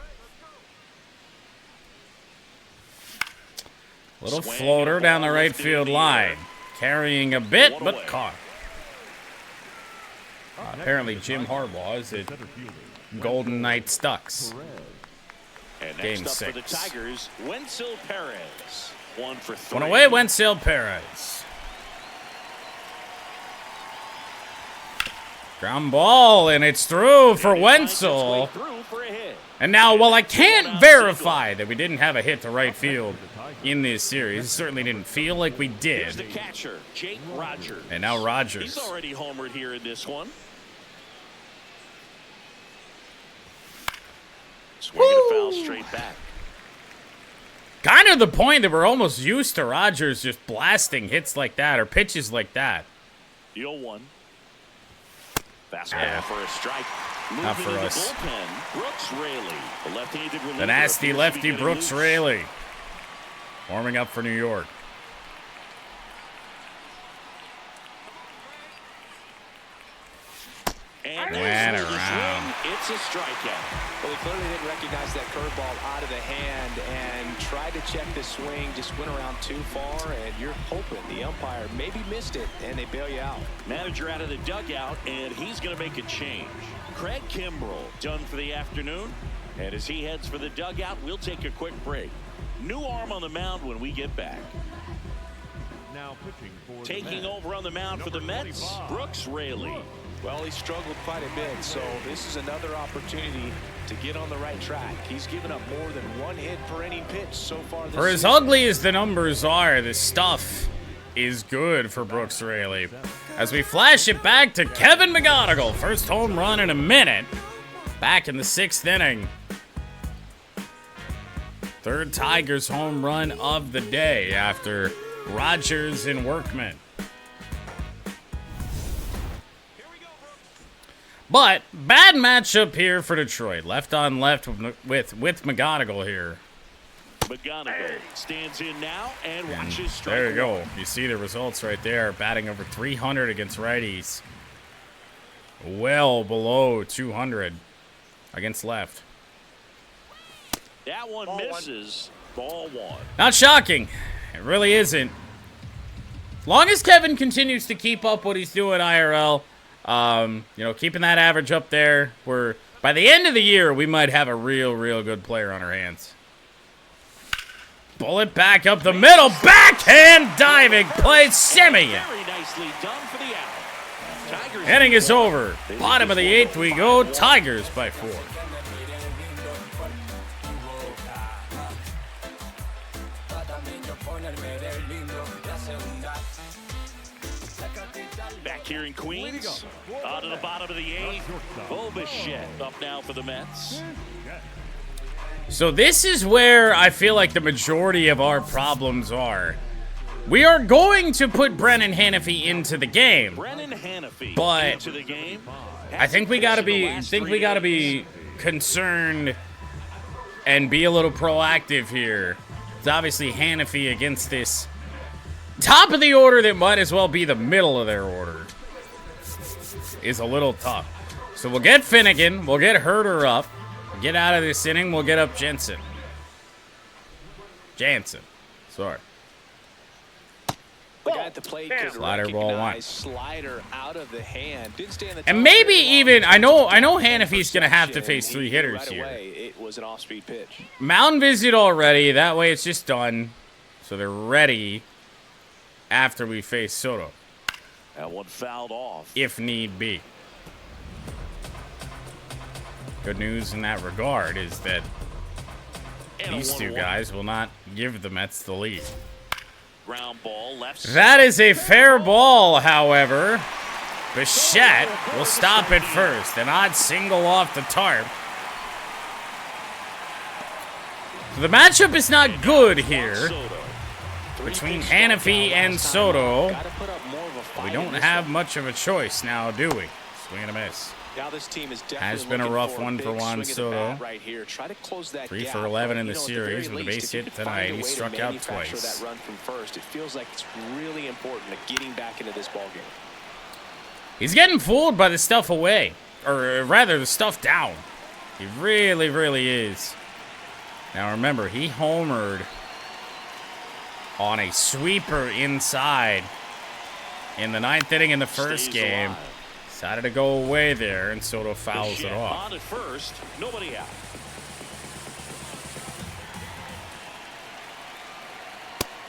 Little Swing floater and down ball the right lifted in field the line. air. Carrying a bit, One but away. caught. Apparently Jim Harbaugh is at center fielder, Golden Knights Ducks. And Game next up for the 6. Tigers, Wenzel Perez. 1 for 3. One away, Wenzel Perez. Ground ball, and it's through for And he finds his way Wenzel. through for a hit. And now, while I can't verify that we didn't have a hit to right field in this series, it certainly didn't feel like we Here's the did. catcher, Jake Rogers. And now He's Rogers. already homered here in this one. Swinging a foul straight back. Kind of the point that we're almost used to Rogers just blasting hits like that or pitches like that. The 0-1. Fastball Yeah. for a strike. Not for Moving into us. bullpen, Brooks Raley, the left-handed reliever, The nasty appears to be lefty getting Brooks loose. Raley. Warming up for New York. And Went there's the around. swing. It's a strikeout. Well, he clearly didn't recognize that curveball out of the hand and tried to check the swing, just went around too far, and you're hoping the umpire maybe missed it, and they bail you out. Manager out of the dugout, and he's going to make a change. Craig Kimbrell done for the afternoon, and as he heads for the dugout, we'll take a quick break. New arm on the mound when we get back. Now pitching for Taking the Mets, over on the mound for the number Mets, 25. Brooks Raley. Well, he struggled quite a bit, so this is another opportunity to get on the right track. He's given up more than one hit per inning pitch so far this For as season. ugly as the numbers are, the stuff is good for Brooks Raley. As we flash it back to Kevin McGonigal. First home run in a minute. Back in the 6th inning. Third Tigers home run of the day after Rogers and Workman. But bad matchup here for Detroit. Left on left with McGonigal here. McGonigal stands in now and watches strike There you go. one. You see the results right there. Batting over 300 against righties. Well below 200 against left. That one misses. Ball one. Not shocking. It really isn't. Long as Kevin continues to keep up what he's doing IRL, you know, keeping that average up there, by the end of the year, we might have a real good player on our hands. Bullet back up the middle. Backhand diving play. Simeon. Very nicely done for the out. Tigers Inning is over. Bottom of the 8th we go. Tigers by 4. back here in Queens. To the bottom of the 8th. Bobichette up now for the Mets. So this is where I feel like the majority of our problems are. We are going to put Brennan Hanafy into the game. Brennan Hanafy But into the game. I think we gotta be concerned and be a little proactive here. It's obviously Hanafy against this top of the order that might as well be the middle of their order. Is a little tough. So we'll get Finnegan, we'll get Herder up, get out of this inning, we'll get up Jansen. Sorry. The guy at the plate could Slider ball one. recognize slider out of the hand. Didn't stay in the And top maybe very long. even I know Hanafy's gonna have to face He 3 knew hitters right here. away it was an off-speed pitch. Mound visit already. That way it's just done. So they're ready after we face Soto, That one fouled off. if need be. Good news in that regard is that And a these two 1-1. guys will not give the Mets the lead. Ground ball left side. That is a fair ball, however. Bichette will stop it first. An odd single off the tarp. The matchup is not good here Soto. between Hanafy and Soto. Gotta put up more of a fight We in don't this have one. much of a choice now, do we? Swing and a miss. Now this team is Has definitely been a looking rough for one big for Juan swing of the Soto. bat right here. Try to close that 3 gap, for 11 in but, the you know, at series very with a least, base if you hit could find tonight. a He way to struck out manufacture twice. that run from first, it feels like it's really important to getting back into this ballgame. He's getting fooled by the stuff away. Or rather, the stuff down. He really is. Now remember, he homered on a sweeper inside in the 9th inning in the first Stays game. alive. Decided to go away there, and Soto fouls it Bichette off. on at first. Nobody out.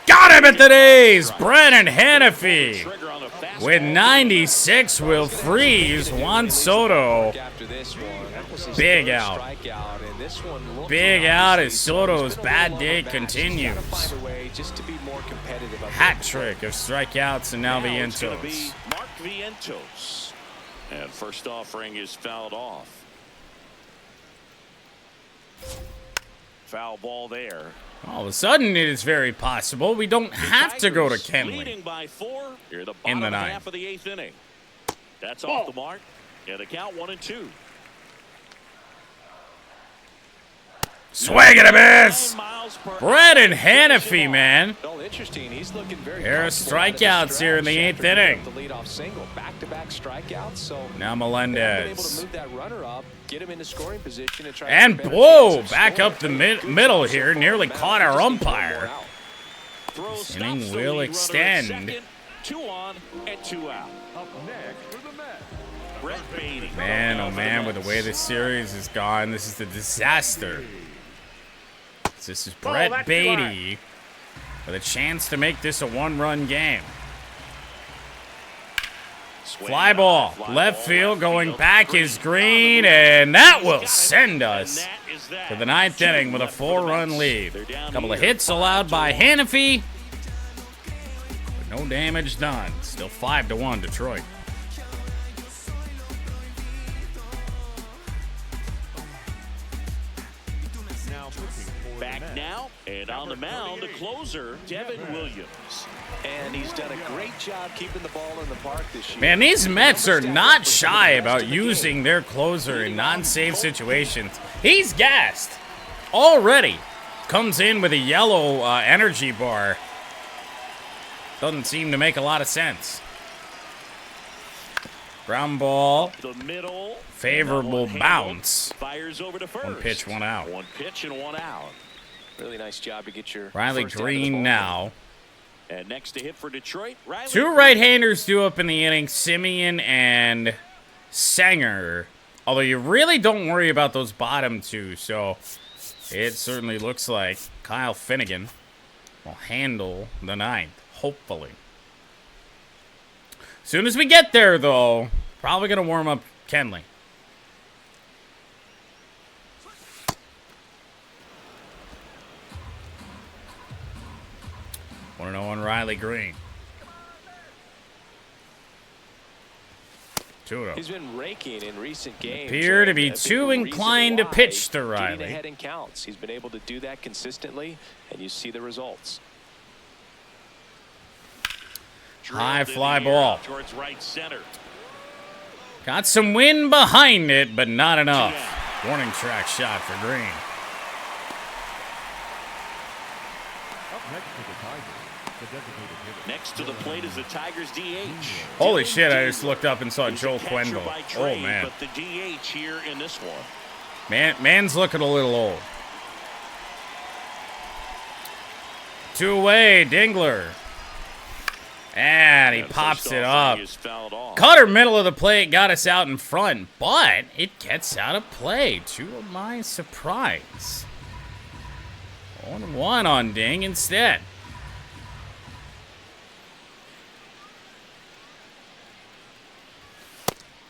Got him at the knees! Brennan Hanafy Trigger on the fastball. with 96 will freeze Juan Soto. After this one, that was his Big third out. strikeout, and this one looks Big out as obviously Soto's it's been a bad little day longer match. He's continues. gotta find a way just to be more competitive up Hat there. trick of strikeouts and now Now it's gonna Vientos. be Mark Vientos. And first offering is fouled off. Foul ball there. All of a sudden, it is very possible we don't have to go to Tigers Kenley. leading by 4 here the In the bottom ninth. half of the 8th inning. That's off the mark. Yeah, the count 1-2. Swing and a miss. 9 miles per Brett and hour. Hannafy, man. Well, interesting. He's looking very Pair of comfortable out of the strikeouts here in the stretch 8th after giving inning. up the leadoff single, back-to-back strikeouts. So Now they've been able to Melendez. move that runner up, get him into scoring position, and try to And get a better whoa, chance of back scoring. up the middle here. Nearly caught our Just need one more umpire. out. Throw This stops inning the will lead runner at extend. second. 2 on and 2 out. Up next for the Mets. Brett Beatty. Man, oh man, with the way this series is gone, this is the disaster. This is Brett that's Beatty with a chance to make this a 1-run game. Fly ball, left field, going back is Green, and that will send us to the 9th inning with a 4-run lead. A couple of hits allowed by Hannafy, but no damage done. Still 5-1 Detroit. Now pitching for the Back Mets. now and on the mound, the closer, Devin Williams. And he's done a great job keeping the ball in the park this year. Man, these Mets are not shy about using their closer in non-save situations. He's gassed already. Comes in with a yellow energy bar. Doesn't seem to make a lot of sense. Ground ball, The middle. favorable Handled. bounce. Fires over to first. 1 pitch, 1 out. 1 pitch and 1 out. Really nice job to get your Riley first out of the Green ball. now. And next to hit for Detroit, Riley. 2 right-handers due up in the inning, Simeon and Sanger. Although you really don't worry about those bottom 2, so it certainly looks like Kyle Finnegan will handle the 9th, hopefully. Soon as we get there, though, probably going to warm up Kenley. 1-0 on Riley Green. 2-0. He's been raking in recent games. Appear to and be a big too reason inclined to why pitch to getting Riley. ahead in counts. He's been able to do that consistently, and you see the results. High Drilled in fly the air ball. towards right center. Got some wind behind it, but not enough. Warning track shot for Green. Up next to the Tigers, the designated hitter. Next to the plate is the Tigers DH. Holy Dylan shit, I Dingler. just looked up and saw He's a Joel catcher Quenville. by Oh, trade, man. But the DH here in this one. Man's looking a little old. 2 away, Dingler. And he And pops first it off, up. he is fouled off. Cutter middle of the plate got us out in front, but it gets out of play to my surprise. 1-1 on Ding instead.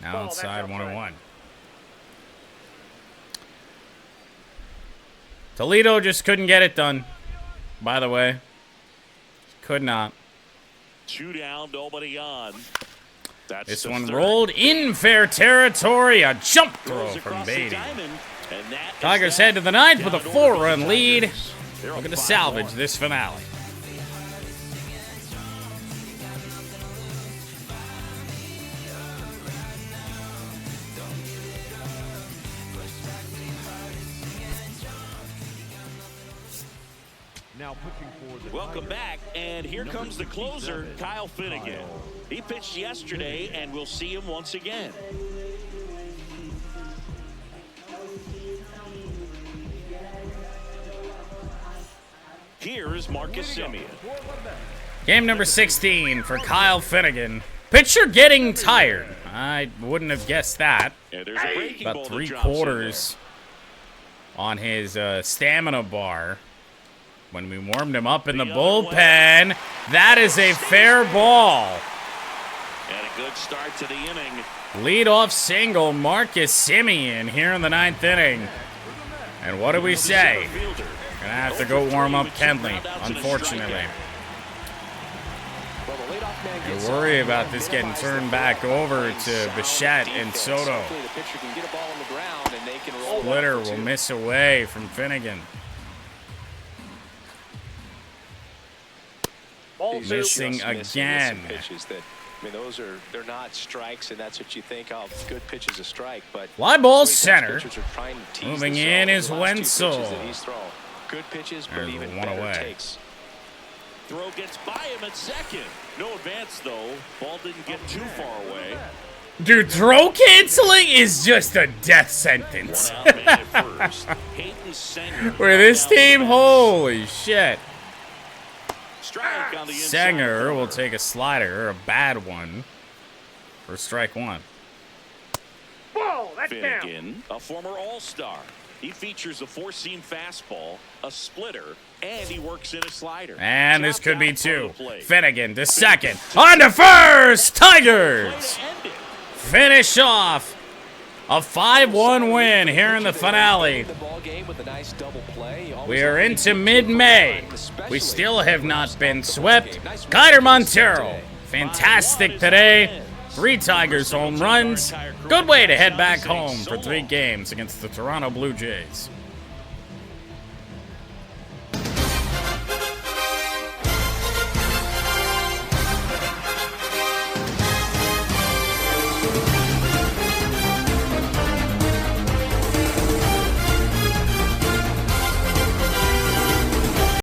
Now Ball, that's outside outside. 1-1. Toledo just couldn't get it done, by the way. Could not. 2 down, nobody on. That's This the one third. rolled in fair territory. A jump throw Throws from across the Beatty. diamond, and that is Tigers that. head to the 9th with a Down to order 4-run the lead. Tigers. They're Looking to up 5-1. salvage this finale. Now pitching for the Welcome Tigers, back, and here comes the closer, Kyle Finnegan. He pitched yesterday, and we'll see him once again. Here is Marcus Simeon. Game number 16 for Kyle Finnegan. Pitcher getting tired. I wouldn't have guessed that. And there's a breaking ball About that drops in 3/4 on his stamina bar. When we warmed him up in the The other bullpen, that is a fair ball. there. And a good start to the inning. Leadoff single, Marcus Simeon here in the 9th inning. And what do we say? Center fielder. Gonna have to go warm up With 2 Kenley, groundouts and a unfortunately. strikeout. Well, the leadoff man You gets worry up, about this getting minimize turned the back field, over playing to sound Bichette and defense. Soto. Hopefully the pitcher can get a ball on the ground and they can roll it Splitter up for will 2. miss away from Finnegan. Ball He's 2. Missing just missing with again. some pitches that I mean, they're not strikes, and that's what you think. Oh, good pitch is a strike, but Fly ball sometimes center. pitchers are trying to tease Moving the in zone. is The last two pitches Wenzel. that he's thrown. Good pitches, but There's even one better away. takes. Throw gets by him at second. No advance, though. Ball didn't get too far away. Dude, throw canceling is just a death sentence. One out man at first. Hayden Sanger. For this team, holy shit. Strike on the inside Sanger corner. will take a slider, a bad one, for strike one. Ball, that's down. Finnegan, a former All-Star. He features a four-seam fastball, a splitter, and he works in a slider. And this Chopped could be out front two. of the plate. Finnegan to second. On to first! Play Tigers! to end it. Finish off a 5-1 win here in the finale. The ball game with a nice double play. You always We are have into to mid-May. especially We still have not been swept. Kyler Montero, fantastic today. 3 Tigers home runs. Good way to head back home for 3 games against the Toronto Blue Jays.